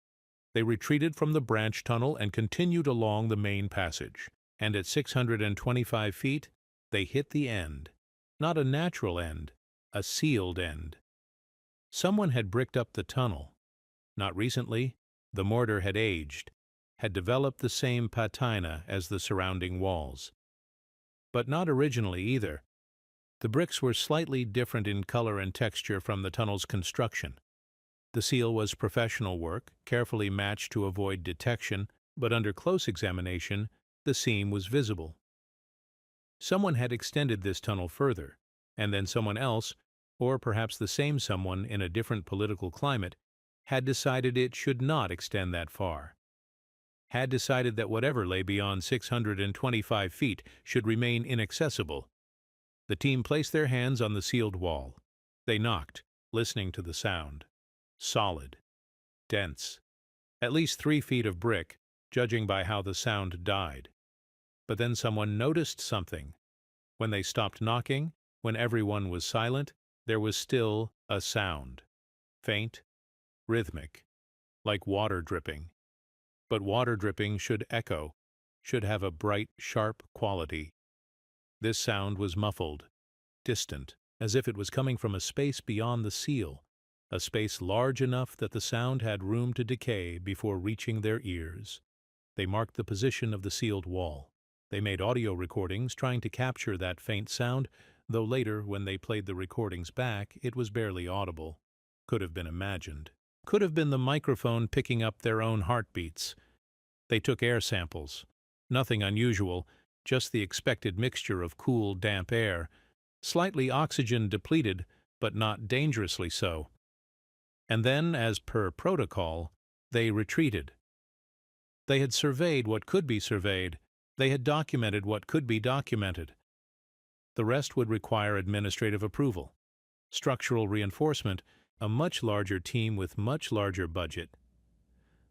They retreated from the branch tunnel and continued along the main passage. And at 625 feet, they hit the end. Not a natural end, a sealed end. Someone had bricked up the tunnel. Not recently, the mortar had aged, had developed the same patina as the surrounding walls. But not originally either. The bricks were slightly different in color and texture from the tunnel's construction. The seal was professional work, carefully matched to avoid detection, but under close examination, the seam was visible. Someone had extended this tunnel further, and then someone else, or perhaps the same someone in a different political climate, had decided it should not extend that far. Had decided that whatever lay beyond 625 feet should remain inaccessible. The team placed their hands on the sealed wall. They knocked, listening to the sound. Solid. Dense. At least 3 feet of brick, judging by how the sound died. But then someone noticed something. When they stopped knocking, when everyone was silent, there was still a sound. Faint, rhythmic, like water dripping. But water dripping should echo, should have a bright, sharp quality. This sound was muffled, distant, as if it was coming from a space beyond the seal, a space large enough that the sound had room to decay before reaching their ears. They marked the position of the sealed wall. They made audio recordings trying to capture that faint sound, though later, when they played the recordings back, it was barely audible. Could have been imagined. Could have been the microphone picking up their own heartbeats. They took air samples. Nothing unusual, just the expected mixture of cool, damp air, slightly oxygen-depleted, but not dangerously so. And then, as per protocol, they retreated. They had surveyed what could be surveyed. They had documented what could be documented. The rest would require administrative approval, structural reinforcement, a much larger team with much larger budget.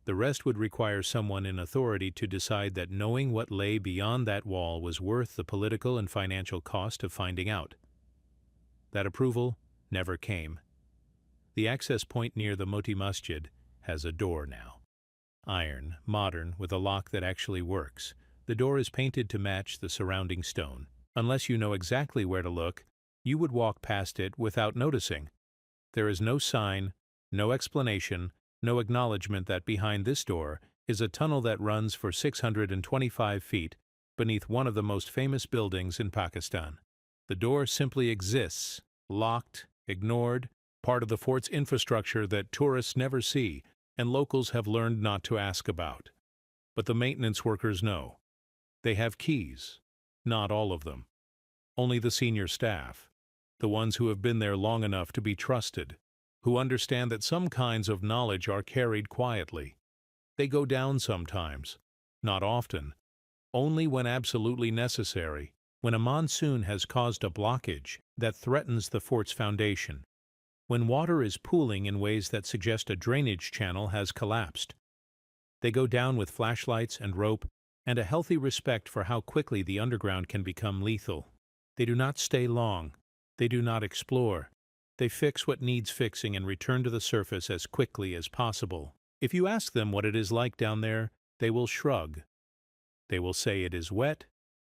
The rest would require someone in authority to decide that knowing what lay beyond that wall was worth the political and financial cost of finding out. That approval never came. The access point near the Moti Masjid has a door now. Iron, modern, with a lock that actually works. The door is painted to match the surrounding stone. Unless you know exactly where to look, you would walk past it without noticing. There is no sign, no explanation, no acknowledgement that behind this door is a tunnel that runs for 625 feet beneath one of the most famous buildings in Pakistan. The door simply exists, locked, ignored, part of the fort's infrastructure that tourists never see and locals have learned not to ask about. But the maintenance workers know. They have keys. Not all of them. Only the senior staff, the ones who have been there long enough to be trusted, who understand that some kinds of knowledge are carried quietly. They go down sometimes, not often, only when absolutely necessary, when a monsoon has caused a blockage that threatens the fort's foundation, when water is pooling in ways that suggest a drainage channel has collapsed. They go down with flashlights and rope and a healthy respect for how quickly the underground can become lethal. They do not stay long. They do not explore. They fix what needs fixing and return to the surface as quickly as possible. If you ask them what it is like down there, they will shrug. They will say it is wet,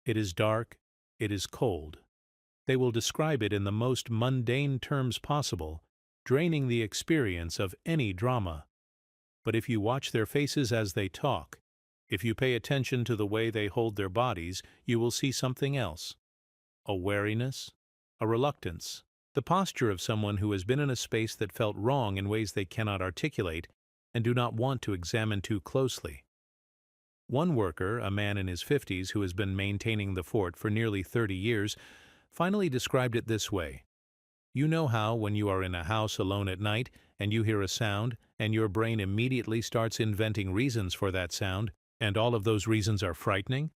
it is dark, it is cold. They will describe it in the most mundane terms possible, draining the experience of any drama. But if you watch their faces as they talk, if you pay attention to the way they hold their bodies, you will see something else. A wariness, a reluctance, the posture of someone who has been in a space that felt wrong in ways they cannot articulate and do not want to examine too closely. One worker, a man in his 50s who has been maintaining the fort for nearly 30 years, finally described it this way. You know how, when you are in a house alone at night and you hear a sound, and your brain immediately starts inventing reasons for that sound, and all of those reasons are frightening?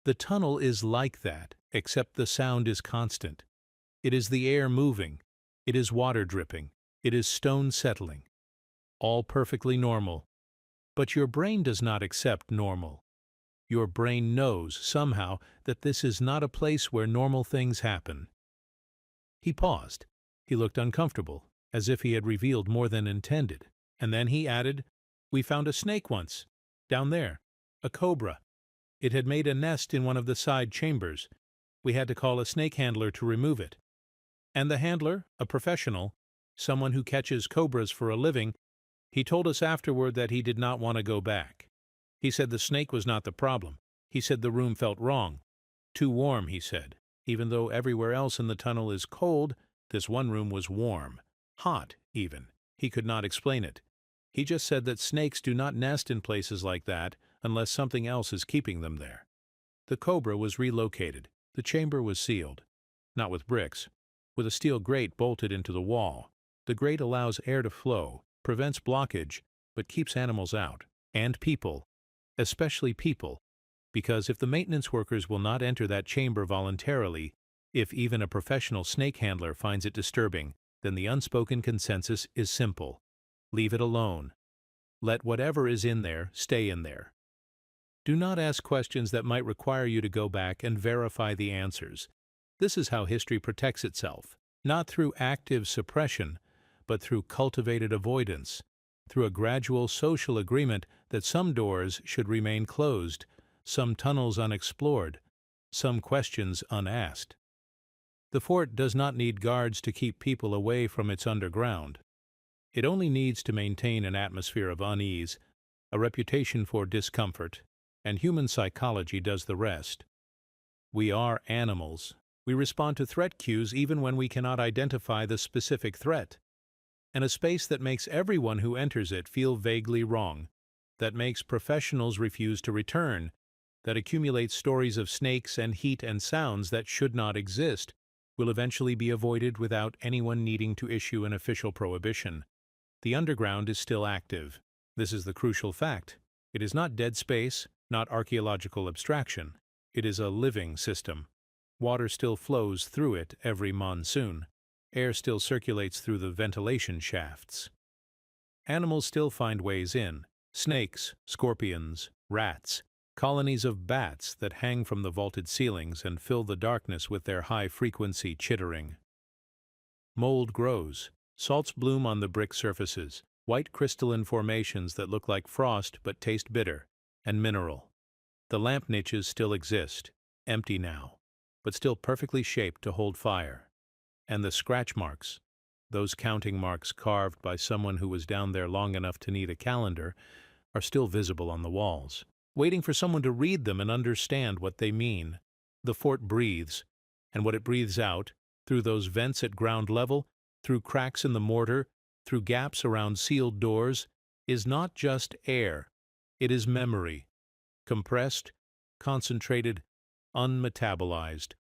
The tunnel is like that, except the sound is constant. It is the air moving. It is water dripping. It is stone settling. All perfectly normal. But your brain does not accept normal. Your brain knows, somehow, that this is not a place where normal things happen. He paused. He looked uncomfortable, as if he had revealed more than intended. And then he added, "We found a snake once, down there, a cobra. It had made a nest in one of the side chambers. We had to call a snake handler to remove it. And the handler, a professional, someone who catches cobras for a living, he told us afterward that he did not want to go back. He said the snake was not the problem. He said the room felt wrong. Too warm, he said. Even though everywhere else in the tunnel is cold, this one room was warm. Hot, even. He could not explain it. He just said that snakes do not nest in places like that unless something else is keeping them there. The cobra was relocated. The chamber was sealed. Not with bricks. With a steel grate bolted into the wall. The grate allows air to flow, prevents blockage, but keeps animals out. And people. Especially people. Because if the maintenance workers will not enter that chamber voluntarily, if even a professional snake handler finds it disturbing, then the unspoken consensus is simple. Leave it alone. Let whatever is in there stay in there. Do not ask questions that might require you to go back and verify the answers. This is how history protects itself, not through active suppression, but through cultivated avoidance, through a gradual social agreement that some doors should remain closed, some tunnels unexplored, some questions unasked. The fort does not need guards to keep people away from its underground. It only needs to maintain an atmosphere of unease, a reputation for discomfort, and human psychology does the rest. We are animals. We respond to threat cues even when we cannot identify the specific threat. And a space that makes everyone who enters it feel vaguely wrong, that makes professionals refuse to return, that accumulates stories of snakes and heat and sounds that should not exist, will eventually be avoided without anyone needing to issue an official prohibition. The underground is still active. This is the crucial fact. It is not dead space, not archaeological abstraction. It is a living system. Water still flows through it every monsoon. Air still circulates through the ventilation shafts. Animals still find ways in. Snakes, scorpions, rats, colonies of bats that hang from the vaulted ceilings and fill the darkness with their high-frequency chittering. Mold grows. Salts bloom on the brick surfaces, white crystalline formations that look like frost but taste bitter and mineral. The lamp niches still exist, empty now, but still perfectly shaped to hold fire. And the scratch marks, those counting marks carved by someone who was down there long enough to need a calendar, are still visible on the walls, waiting for someone to read them and understand what they mean. The fort breathes, and what it breathes out, through those vents at ground level, through cracks in the mortar, through gaps around sealed doors, is not just air. It is memory, compressed, concentrated, unmetabolized.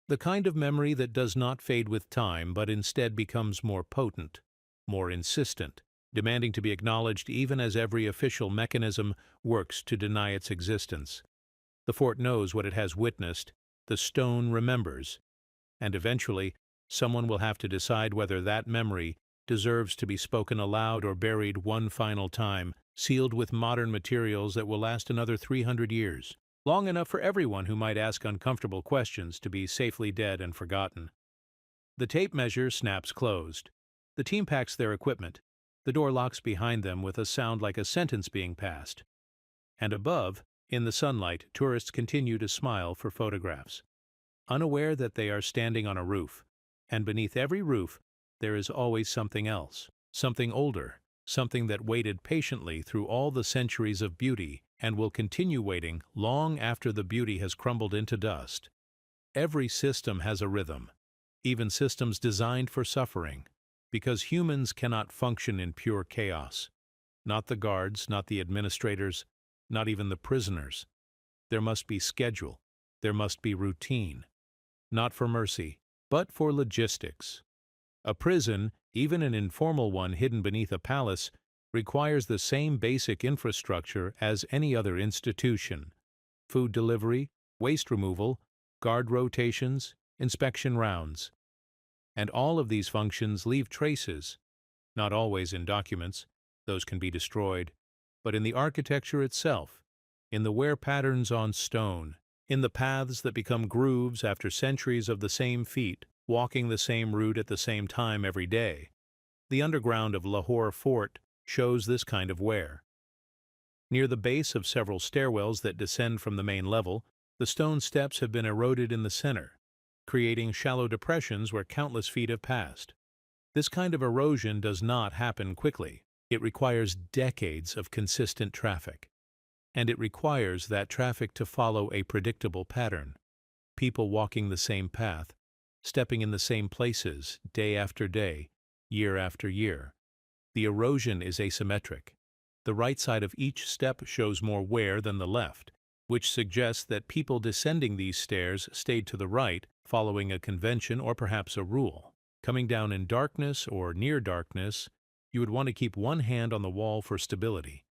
The kind of memory that does not fade with time, but instead becomes more potent, more insistent, demanding to be acknowledged even as every official mechanism works to deny its existence. The fort knows what it has witnessed, the stone remembers, and eventually someone will have to decide whether that memory deserves to be spoken aloud or buried one final time, sealed with modern materials that will last another 300 years, long enough for everyone who might ask uncomfortable questions to be safely dead and forgotten. The tape measure snaps closed. The team packs their equipment. The door locks behind them with a sound like a sentence being passed. And above, in the sunlight, tourists continue to smile for photographs, unaware that they are standing on a roof. And beneath every roof, there is always something else, something older, something that waited patiently through all the centuries of beauty and will continue waiting long after the beauty has crumbled into dust. Every system has a rhythm, even systems designed for suffering, because humans cannot function in pure chaos. Not the guards, not the administrators, not even the prisoners. There must be schedule, there must be routine, not for mercy, but for logistics. A prison, even an informal one hidden beneath a palace, requires the same basic infrastructure as any other institution: food delivery, waste removal, guard rotations, inspection rounds. And all of these functions leave traces, not always in documents, those can be destroyed, but in the architecture itself, in the wear patterns on stone, in the paths that become grooves after centuries of the same feet walking the same route at the same time every day. The underground of Lahore Fort shows this kind of wear. Near the base of several stairwells that descend from the main level, the stone steps have been eroded in the center, creating shallow depressions where countless feet have passed. This kind of erosion does not happen quickly. It requires decades of consistent traffic. And it requires that traffic to follow a predictable pattern. People walking the same path, stepping in the same places day after day, year after year. The erosion is asymmetric. The right side of each step shows more wear than the left, which suggests that people descending these stairs stayed to the right, following a convention or perhaps a rule. Coming down in darkness or near darkness, you would want to keep one hand on the wall for stability.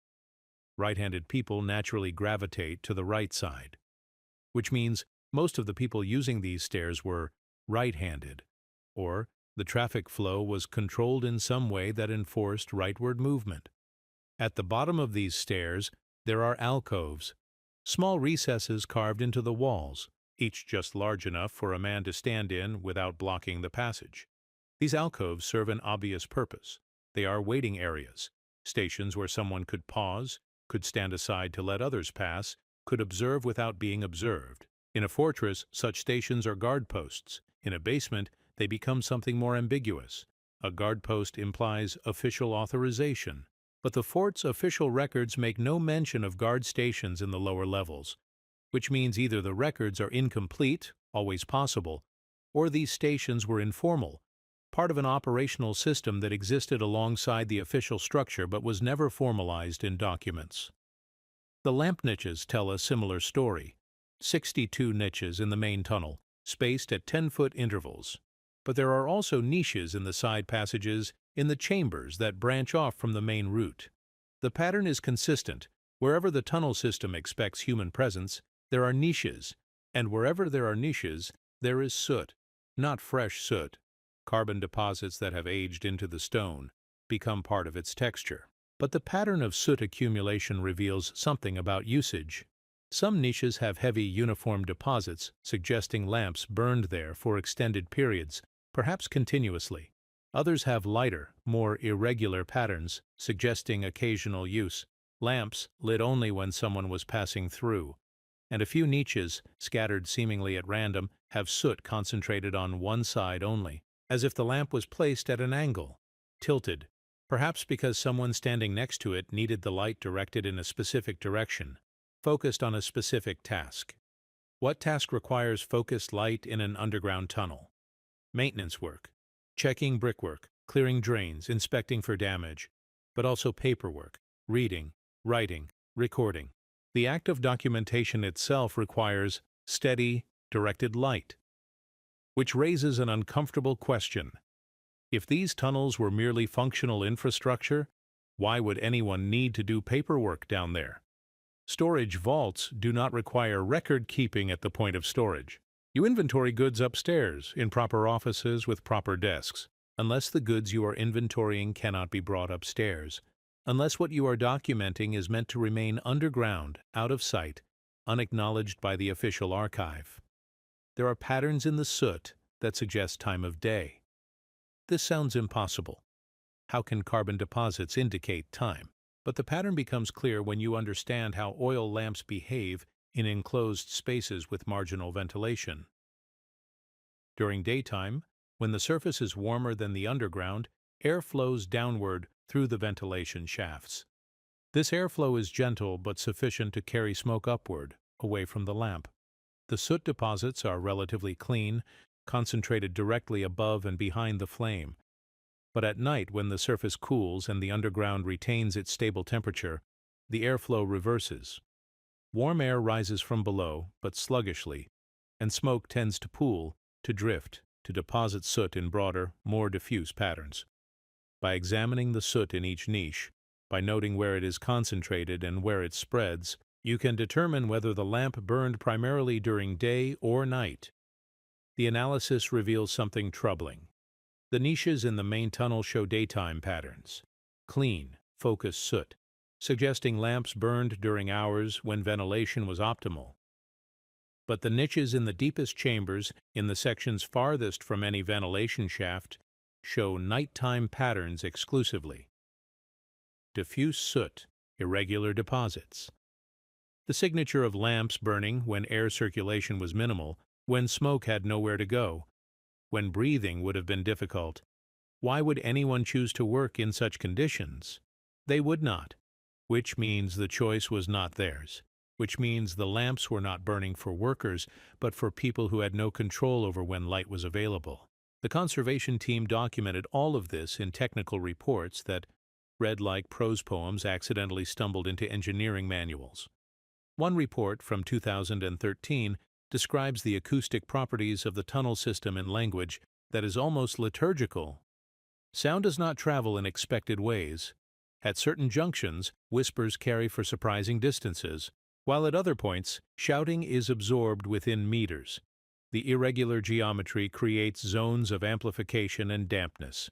Right-handed people naturally gravitate to the right side, which means most of the people using these stairs were right-handed, or the traffic flow was controlled in some way that enforced rightward movement. At the bottom of these stairs, there are alcoves, small recesses carved into the walls, each just large enough for a man to stand in without blocking the passage. These alcoves serve an obvious purpose. They are waiting areas, stations where someone could pause, could stand aside to let others pass, could observe without being observed. In a fortress, such stations are guard posts. In a basement, they become something more ambiguous. A guard post implies official authorization, but the fort's official records make no mention of guard stations in the lower levels, which means either the records are incomplete, always possible, or these stations were informal, part of an operational system that existed alongside the official structure but was never formalized in documents. The lamp niches tell a similar story. 62 niches in the main tunnel, spaced at 10-foot intervals. But there are also niches in the side passages in the chambers that branch off from the main route. The pattern is consistent. Wherever the tunnel system expects human presence, there are niches, and wherever there are niches, there is soot, not fresh soot. Carbon deposits that have aged into the stone become part of its texture. But the pattern of soot accumulation reveals something about usage. Some niches have heavy uniform deposits, suggesting lamps burned there for extended periods, perhaps continuously. Others have lighter, more irregular patterns, suggesting occasional use, lamps lit only when someone was passing through. And a few niches, scattered seemingly at random, have soot concentrated on one side only, as if the lamp was placed at an angle, tilted, perhaps because someone standing next to it needed the light directed in a specific direction, focused on a specific task. What task requires focused light in an underground tunnel? Maintenance work, checking brickwork, clearing drains, inspecting for damage, but also paperwork, reading, writing, recording. The act of documentation itself requires steady, directed light, which raises an uncomfortable question. If these tunnels were merely functional infrastructure, why would anyone need to do paperwork down there? Storage vaults do not require record-keeping at the point of storage. You inventory goods upstairs, in proper offices with proper desks, unless the goods you are inventorying cannot be brought upstairs, unless what you are documenting is meant to remain underground, out of sight, unacknowledged by the official archive. There are patterns in the soot that suggest time of day. This sounds impossible. How can carbon deposits indicate time? But the pattern becomes clear when you understand how oil lamps behave in enclosed spaces with marginal ventilation. During daytime, when the surface is warmer than the underground, air flows downward through the ventilation shafts. This airflow is gentle but sufficient to carry smoke upward, away from the lamp. The soot deposits are relatively clean, concentrated directly above and behind the flame. But at night, when the surface cools and the underground retains its stable temperature, the airflow reverses. Warm air rises from below, but sluggishly, and smoke tends to pool, to drift, to deposit soot in broader, more diffuse patterns. By examining the soot in each niche, by noting where it is concentrated and where it spreads, you can determine whether the lamp burned primarily during day or night. The analysis reveals something troubling. The niches in the main tunnel show daytime patterns. Clean, focused soot. suggesting lamps burned during hours when ventilation was optimal. But the niches in the deepest chambers, in the sections farthest from any ventilation shaft, show nighttime patterns exclusively. Diffuse soot, irregular deposits. The signature of lamps burning when air circulation was minimal, when smoke had nowhere to go, when breathing would have been difficult. Why would anyone choose to work in such conditions? They would not, which means the choice was not theirs, which means the lamps were not burning for workers, but for people who had no control over when light was available. The conservation team documented all of this in technical reports that read like prose poems accidentally stumbled into engineering manuals. One report from 2013 describes the acoustic properties of the tunnel system in language that is almost liturgical. Sound does not travel in expected ways. At certain junctions, whispers carry for surprising distances, while at other points, shouting is absorbed within meters. The irregular geometry creates zones of amplification and dampness.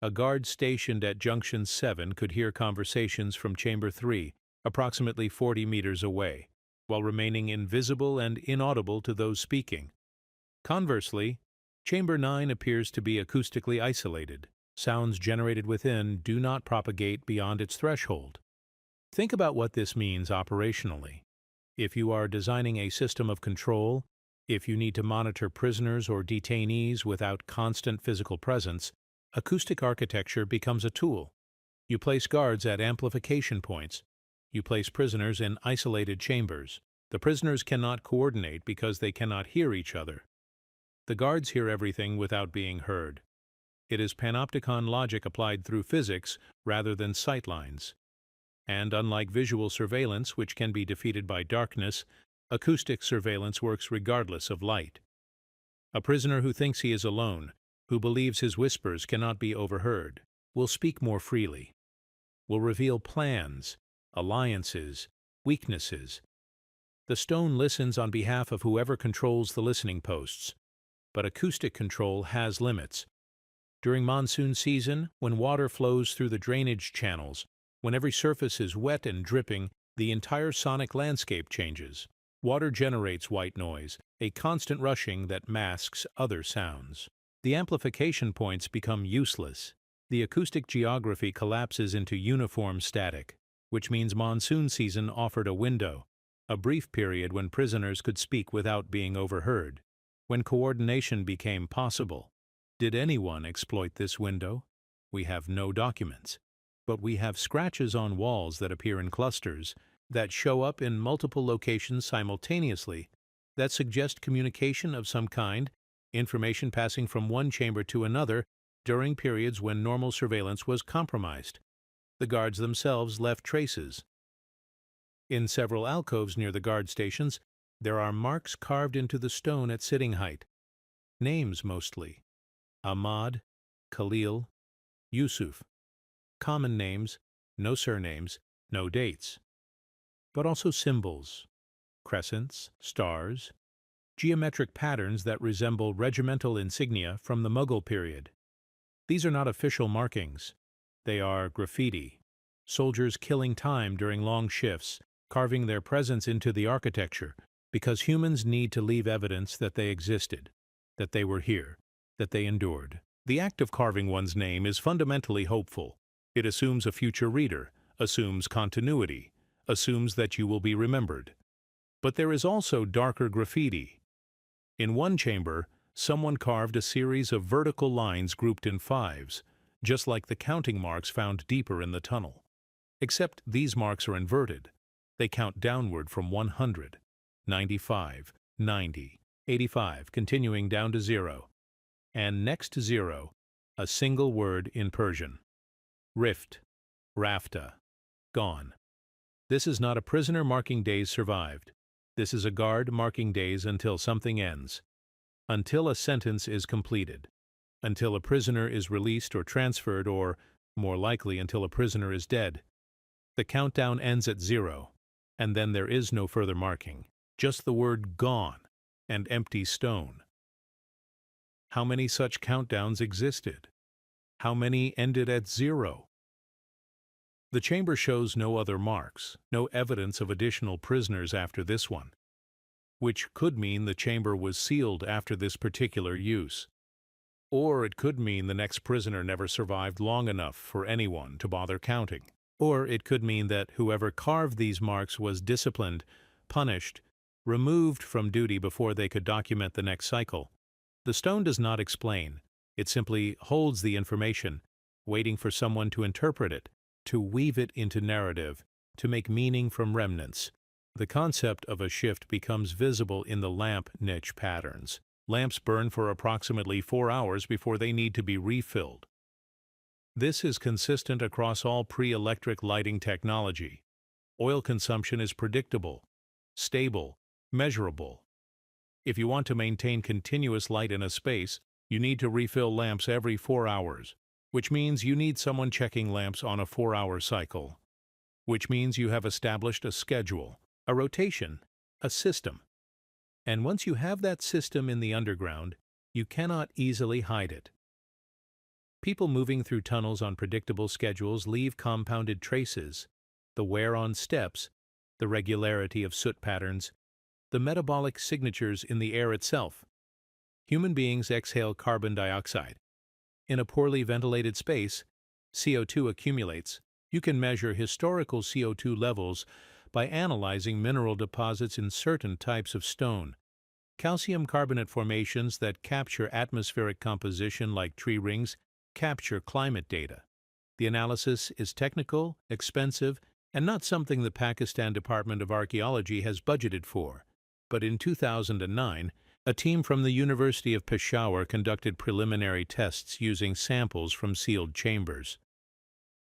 A guard stationed at Junction 7 could hear conversations from Chamber 3, approximately 40 meters away, while remaining invisible and inaudible to those speaking. Conversely, Chamber 9 appears to be acoustically isolated. Sounds generated within do not propagate beyond its threshold. Think about what this means operationally. If you are designing a system of control, if you need to monitor prisoners or detainees without constant physical presence, acoustic architecture becomes a tool. You place guards at amplification points. You place prisoners in isolated chambers. The prisoners cannot coordinate because they cannot hear each other. The guards hear everything without being heard. It is panopticon logic applied through physics rather than sightlines. And unlike visual surveillance, which can be defeated by darkness, acoustic surveillance works regardless of light. A prisoner who thinks he is alone, who believes his whispers cannot be overheard, will speak more freely, will reveal plans, alliances, weaknesses. The stone listens on behalf of whoever controls the listening posts, but acoustic control has limits. During monsoon season, when water flows through the drainage channels, when every surface is wet and dripping, the entire sonic landscape changes. Water generates white noise, a constant rushing that masks other sounds. The amplification points become useless. The acoustic geography collapses into uniform static, which means monsoon season offered a window, a brief period when prisoners could speak without being overheard, when coordination became possible. Did anyone exploit this window? We have no documents, but we have scratches on walls that appear in clusters, that show up in multiple locations simultaneously, that suggest communication of some kind, information passing from one chamber to another during periods when normal surveillance was compromised. The guards themselves left traces. In several alcoves near the guard stations, there are marks carved into the stone at sitting height. Names mostly. Ahmad, Khalil, Yusuf. Common names, no surnames, no dates. But also symbols, crescents, stars, geometric patterns that resemble regimental insignia from the Mughal period. These are not official markings. They are graffiti, soldiers killing time during long shifts, carving their presence into the architecture, because humans need to leave evidence that they existed, that they were here, that they endured. The act of carving one's name is fundamentally hopeful. It assumes a future reader, assumes continuity, assumes that you will be remembered. But there is also darker graffiti. In one chamber, someone carved a series of vertical lines grouped in fives, just like the counting marks found deeper in the tunnel. Except these marks are inverted. They count downward from 100, 95, 90, 85, continuing down to 0. And next to 0, a single word in Persian. Rift, rafta, gone. This is not a prisoner marking days survived. This is a guard marking days until something ends. Until a sentence is completed. Until a prisoner is released or transferred, or, more likely, until a prisoner is dead. The countdown ends at 0, and then there is no further marking. Just the word gone and empty stone. How many such countdowns existed? How many ended at 0? The chamber shows no other marks, no evidence of additional prisoners after this one, which could mean the chamber was sealed after this particular use. Or it could mean the next prisoner never survived long enough for anyone to bother counting. Or it could mean that whoever carved these marks was disciplined, punished, removed from duty before they could document the next cycle. The stone does not explain. It simply holds the information, waiting for someone to interpret it, to weave it into narrative, to make meaning from remnants. The concept of a shift becomes visible in the lamp niche patterns. Lamps burn for approximately 4 hours before they need to be refilled. This is consistent across all pre-electric lighting technology. Oil consumption is predictable, stable, measurable. If you want to maintain continuous light in a space, you need to refill lamps every 4 hours, which means you need someone checking lamps on a 4-hour cycle, which means you have established a schedule, a rotation, a system. And once you have that system in the underground, you cannot easily hide it. People moving through tunnels on predictable schedules leave compounded traces, the wear on steps, the regularity of soot patterns, the metabolic signatures in the air itself. Human beings exhale carbon dioxide. In a poorly ventilated space, CO2 accumulates. You can measure historical CO2 levels by analyzing mineral deposits in certain types of stone. Calcium carbonate formations that capture atmospheric composition like tree rings capture climate data. The analysis is technical, expensive, and not something the Pakistan Department of Archaeology has budgeted for. But in 2009, a team from the University of Peshawar conducted preliminary tests using samples from sealed chambers.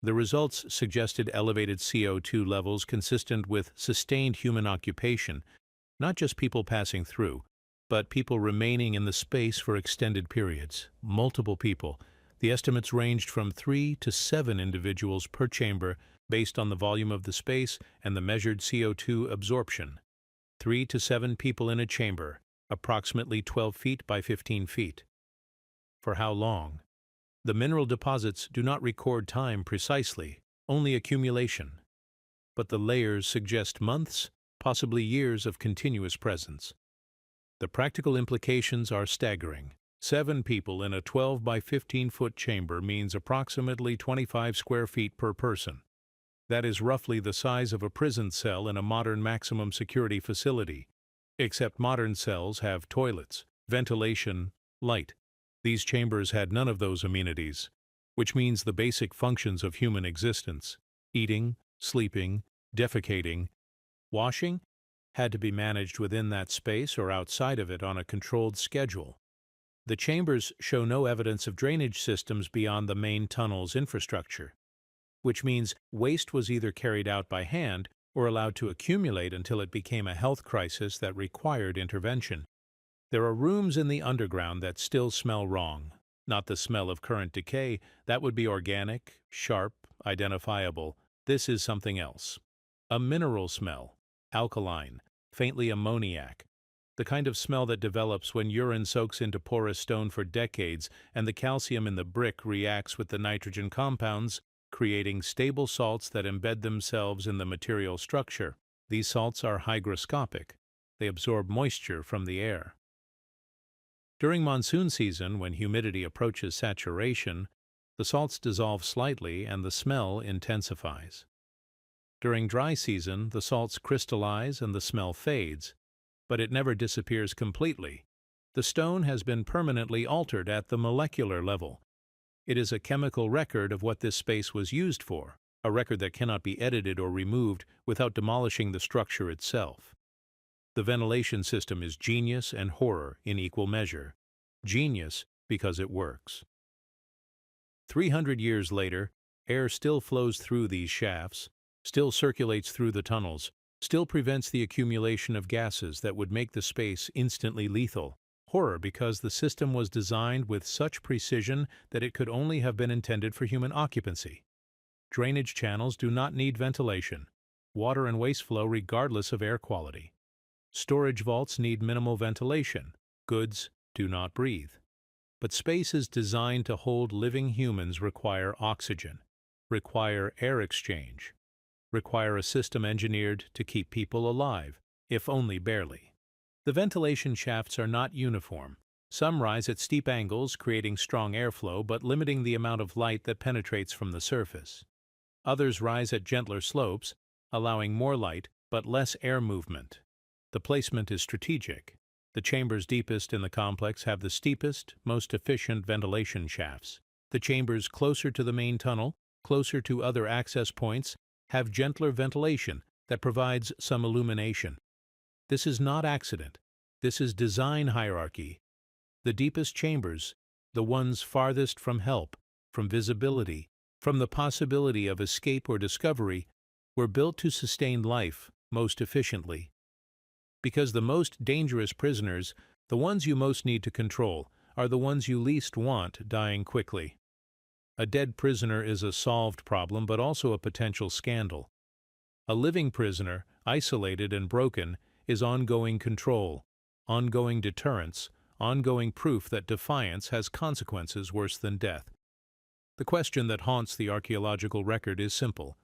The results suggested elevated CO2 levels consistent with sustained human occupation, not just people passing through, but people remaining in the space for extended periods, multiple people. The estimates ranged from 3 to 7 individuals per chamber based on the volume of the space and the measured CO2 absorption. 3 to 7 people in a chamber, approximately 12 feet by 15 feet. For how long? The mineral deposits do not record time precisely, only accumulation. But the layers suggest months, possibly years of continuous presence. The practical implications are staggering. 7 people in a 12 by 15-foot chamber means approximately 25 square feet per person. That is roughly the size of a prison cell in a modern maximum security facility, except modern cells have toilets, ventilation, light. These chambers had none of those amenities, which means the basic functions of human existence, eating, sleeping, defecating, washing, had to be managed within that space or outside of it on a controlled schedule. The chambers show no evidence of drainage systems beyond the main tunnel's infrastructure, which means waste was either carried out by hand or allowed to accumulate until it became a health crisis that required intervention. There are rooms in the underground that still smell wrong. Not the smell of current decay, that would be organic, sharp, identifiable. This is something else. A mineral smell, alkaline, faintly ammoniac. The kind of smell that develops when urine soaks into porous stone for decades and the calcium in the brick reacts with the nitrogen compounds, creating stable salts that embed themselves in the material structure. These salts are hygroscopic. They absorb moisture from the air. During monsoon season, when humidity approaches saturation, the salts dissolve slightly and the smell intensifies. During dry season, the salts crystallize and the smell fades, but it never disappears completely. The stone has been permanently altered at the molecular level. It is a chemical record of what this space was used for, a record that cannot be edited or removed without demolishing the structure itself. The ventilation system is genius and horror in equal measure. Genius because it works. 300 years later, air still flows through these shafts, still circulates through the tunnels, still prevents the accumulation of gases that would make the space instantly lethal. Horror because the system was designed with such precision that it could only have been intended for human occupancy. Drainage channels do not need ventilation. Water and waste flow regardless of air quality. Storage vaults need minimal ventilation. Goods do not breathe. But spaces designed to hold living humans require oxygen. require air exchange, require a system engineered to keep people alive, if only barely. The ventilation shafts are not uniform. Some rise at steep angles, creating strong airflow but limiting the amount of light that penetrates from the surface. Others rise at gentler slopes, allowing more light but less air movement. The placement is strategic. The chambers deepest in the complex have the steepest, most efficient ventilation shafts. The chambers closer to the main tunnel, closer to other access points, have gentler ventilation that provides some illumination. This is not accident. This is design hierarchy. The deepest chambers, the ones farthest from help, from visibility, from the possibility of escape or discovery, were built to sustain life most efficiently. Because the most dangerous prisoners, the ones you most need to control, are the ones you least want dying quickly. A dead prisoner is a solved problem but also a potential scandal. A living prisoner, isolated and broken, is ongoing control, ongoing deterrence, ongoing proof that defiance has consequences worse than death. The question that haunts the archaeological record is simple.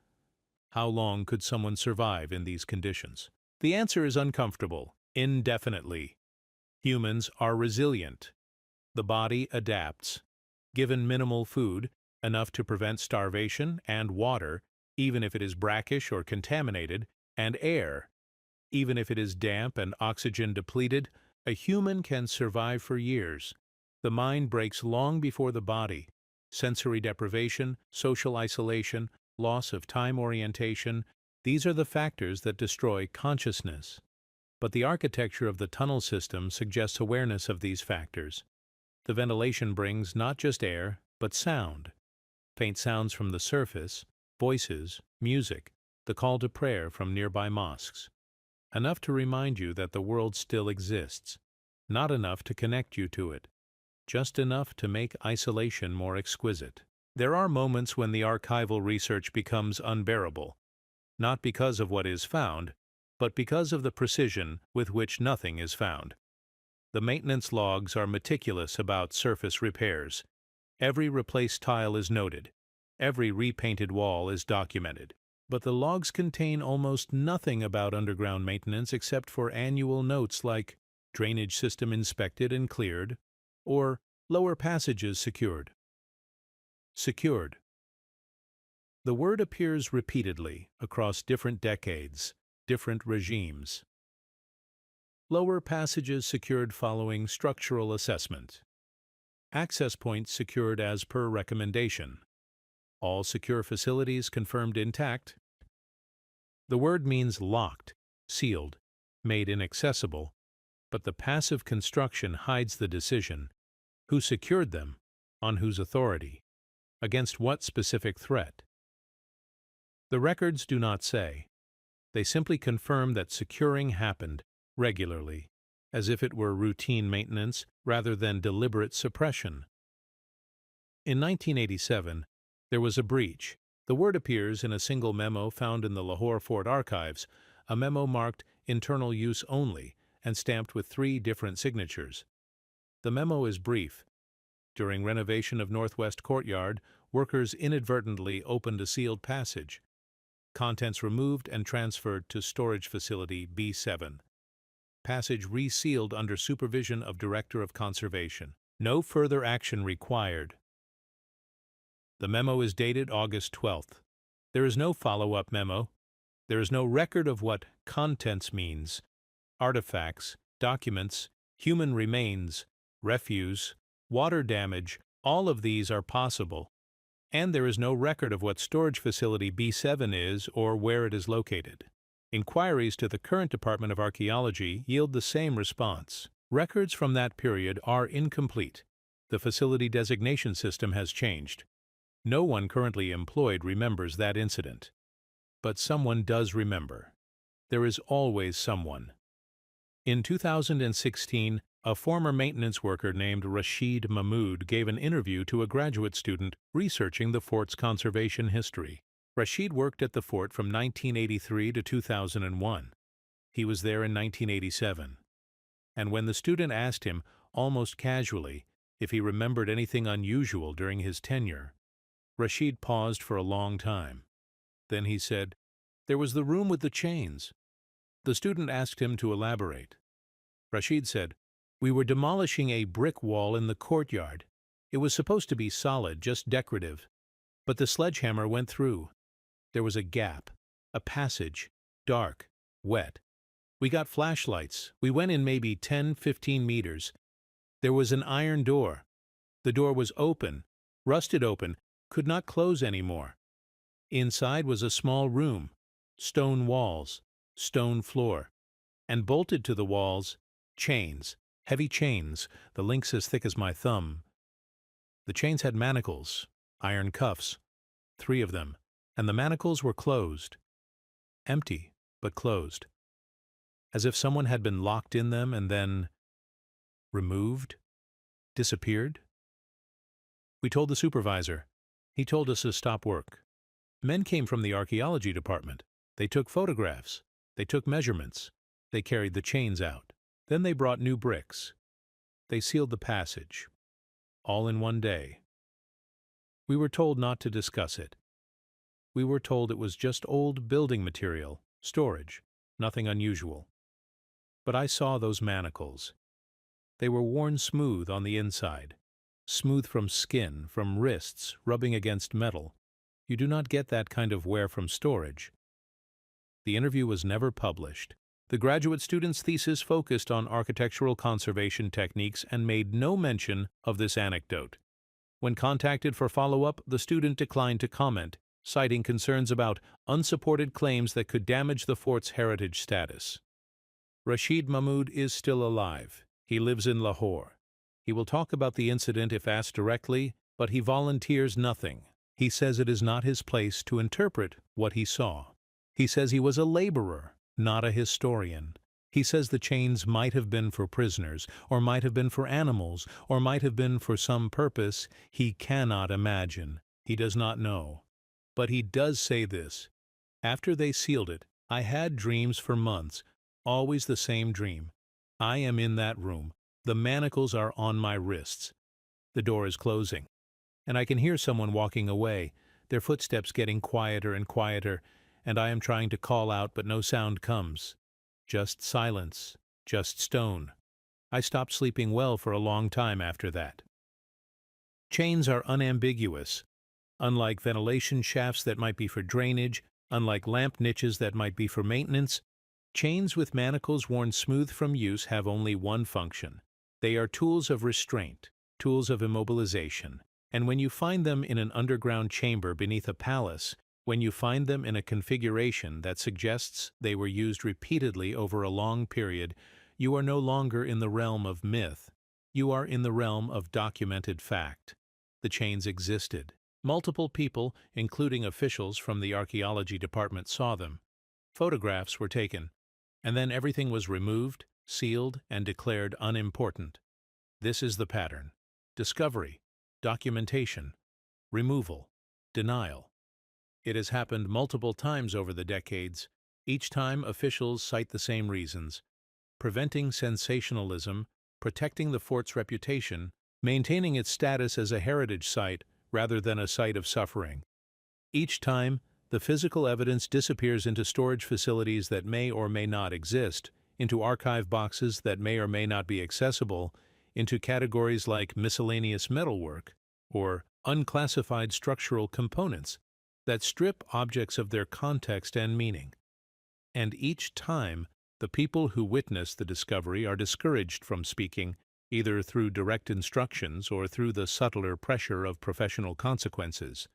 How long could someone survive in these conditions? The answer is uncomfortable, indefinitely. Humans are resilient. The body adapts. Given minimal food, enough to prevent starvation, and water, even if it is brackish or contaminated, and air, even if it is damp and oxygen depleted, a human can survive for years. The mind breaks long before the body. Sensory deprivation, social isolation, loss of time orientation, these are the factors that destroy consciousness. But the architecture of the tunnel system suggests awareness of these factors. The ventilation brings not just air, but sound. Faint sounds from the surface, voices, music, the call to prayer from nearby mosques. Enough to remind you that the world still exists. Not enough to connect you to it. Just enough to make isolation more exquisite. There are moments when the archival research becomes unbearable. Not because of what is found, but because of the precision with which nothing is found. The maintenance logs are meticulous about surface repairs. Every replaced tile is noted. Every repainted wall is documented. But the logs contain almost nothing about underground maintenance except for annual notes like drainage system inspected and cleared, or lower passages secured. Secured. The word appears repeatedly across different decades, different regimes. Lower passages secured following structural assessment. Access points secured as per recommendation. All secure facilities confirmed intact. The word means locked, sealed, made inaccessible, but the passive construction hides the decision. Who secured them? On whose authority? Against what specific threat? The records do not say. They simply confirm that securing happened regularly, as if it were routine maintenance rather than deliberate suppression. In 1987, there was a breach. The word appears in a single memo found in the Lahore Fort archives, a memo marked internal use only and stamped with 3 different signatures. The memo is brief. During renovation of Northwest Courtyard, workers inadvertently opened a sealed passage. Contents removed and transferred to storage facility B7. Passage resealed under supervision of Director of Conservation. No further action required. The memo is dated August 12th. There is no follow-up memo. There is no record of what contents means. Artifacts, documents, human remains, refuse, water damage, all of these are possible. And there is no record of what storage facility B7 is or where it is located. Inquiries to the current Department of Archaeology yield the same response. Records from that period are incomplete. The facility designation system has changed. No one currently employed remembers that incident. But someone does remember. There is always someone. In 2016, a former maintenance worker named Rashid Mahmood gave an interview to a graduate student researching the fort's conservation history. Rashid worked at the fort from 1983 to 2001. He was there in 1987. And when the student asked him, almost casually, if he remembered anything unusual during his tenure, Rashid paused for a long time. Then he said, "There was the room with the chains." The student asked him to elaborate. Rashid said, "We were demolishing a brick wall in the courtyard. It was supposed to be solid, just decorative. But the sledgehammer went through. There was a gap, a passage, dark, wet. We got flashlights. We went in maybe 10, 15 meters. There was an iron door. The door was open, rusted open, could not close anymore. Inside was a small room, stone walls, stone floor, and bolted to the walls, chains, heavy chains, the links as thick as my thumb. The chains had manacles, iron cuffs, 3 of them, and the manacles were closed. Empty, but closed. As if someone had been locked in them and then removed, disappeared. We told the supervisor. He told us to stop work. Men came from the archaeology department. They took photographs. They took measurements. They carried the chains out. Then they brought new bricks. They sealed the passage. All in one day. We were told not to discuss it. We were told it was just old building material, storage, nothing unusual. But I saw those manacles. They were worn smooth on the inside, smooth from skin, from wrists, rubbing against metal. You do not get that kind of wear from storage. The interview was never published. The graduate student's thesis focused on architectural conservation techniques and made no mention of this anecdote. When contacted for follow-up, the student declined to comment, citing concerns about unsupported claims that could damage the fort's heritage status. Rashid Mahmood is still alive. He lives in Lahore. He will talk about the incident if asked directly, but he volunteers nothing. He says it is not his place to interpret what he saw. He says he was a laborer, not a historian. He says the chains might have been for prisoners, or might have been for animals, or might have been for some purpose he cannot imagine. He does not know. But he does say this: "After they sealed it, I had dreams for months, always the same dream. I am in that room. The manacles are on my wrists. The door is closing. And I can hear someone walking away, their footsteps getting quieter and quieter, and I am trying to call out, but no sound comes. Just silence, just stone. I stopped sleeping well for a long time after that." Chains are unambiguous. Unlike ventilation shafts that might be for drainage, unlike lamp niches that might be for maintenance, chains with manacles worn smooth from use have only one function. They are tools of restraint, tools of immobilization. And when you find them in an underground chamber beneath a palace, when you find them in a configuration that suggests they were used repeatedly over a long period, you are no longer in the realm of myth. You are in the realm of documented fact. The chains existed. Multiple people, including officials from the archaeology department, saw them. Photographs were taken, and then everything was removed, sealed, and declared unimportant. This is the pattern: discovery, documentation, removal, denial. It has happened multiple times over the decades. Each time officials cite the same reasons: preventing sensationalism, protecting the fort's reputation, maintaining its status as a heritage site rather than a site of suffering. Each time, the physical evidence disappears into storage facilities that may or may not exist, into archive boxes that may or may not be accessible, into categories like miscellaneous metalwork or unclassified structural components that strip objects of their context and meaning. And each time, the people who witness the discovery are discouraged from speaking, either through direct instructions or through the subtler pressure of professional consequences.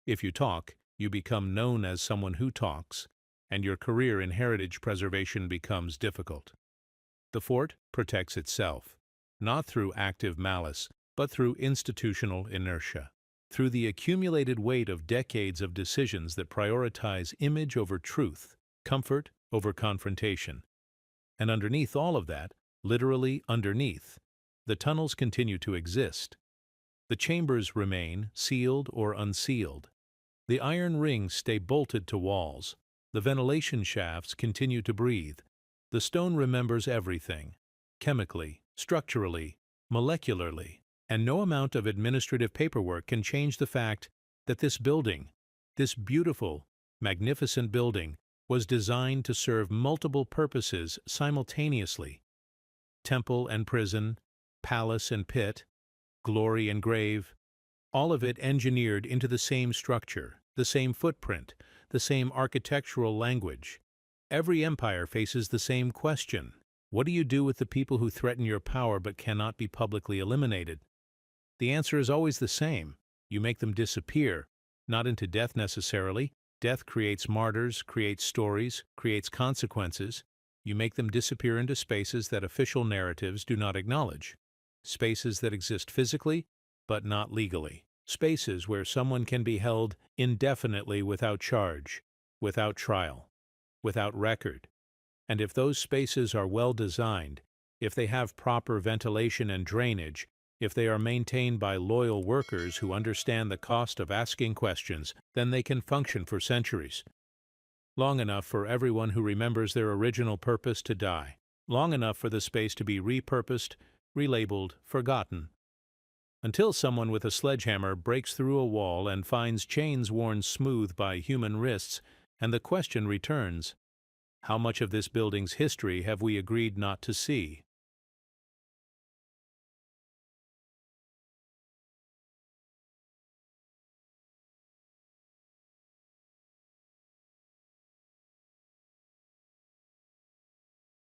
If you talk, you become known as someone who talks, and your career in heritage preservation becomes difficult. The fort protects itself, not through active malice, but through institutional inertia, through the accumulated weight of decades of decisions that prioritize image over truth, comfort over confrontation. And underneath all of that, literally underneath, the tunnels continue to exist. The chambers remain, sealed or unsealed. The iron rings stay bolted to walls. The ventilation shafts continue to breathe. The stone remembers everything, chemically, structurally, molecularly, and no amount of administrative paperwork can change the fact that this beautiful, magnificent building, was designed to serve multiple purposes simultaneously: temple and prison, palace and pit, glory and grave, all of it engineered into the same structure, the same footprint, the same architectural language. Every empire faces the same question: what do you do with the people who threaten your power but cannot be publicly eliminated? The answer is always the same: you make them disappear, not into death necessarily. Death creates martyrs, creates stories, creates consequences. You make them disappear into spaces that official narratives do not acknowledge. Spaces that exist physically, but not legally. Spaces where someone can be held indefinitely without charge, without trial, without record. And if those spaces are well designed, if they have proper ventilation and drainage, if they are maintained by loyal workers who understand the cost of asking questions, then they can function for centuries. Long enough for everyone who remembers their original purpose to die. Long enough for the space to be repurposed, relabeled, forgotten. Until someone with a sledgehammer breaks through a wall and finds chains worn smooth by human wrists, and the question returns: how much of this building's history have we agreed not to see?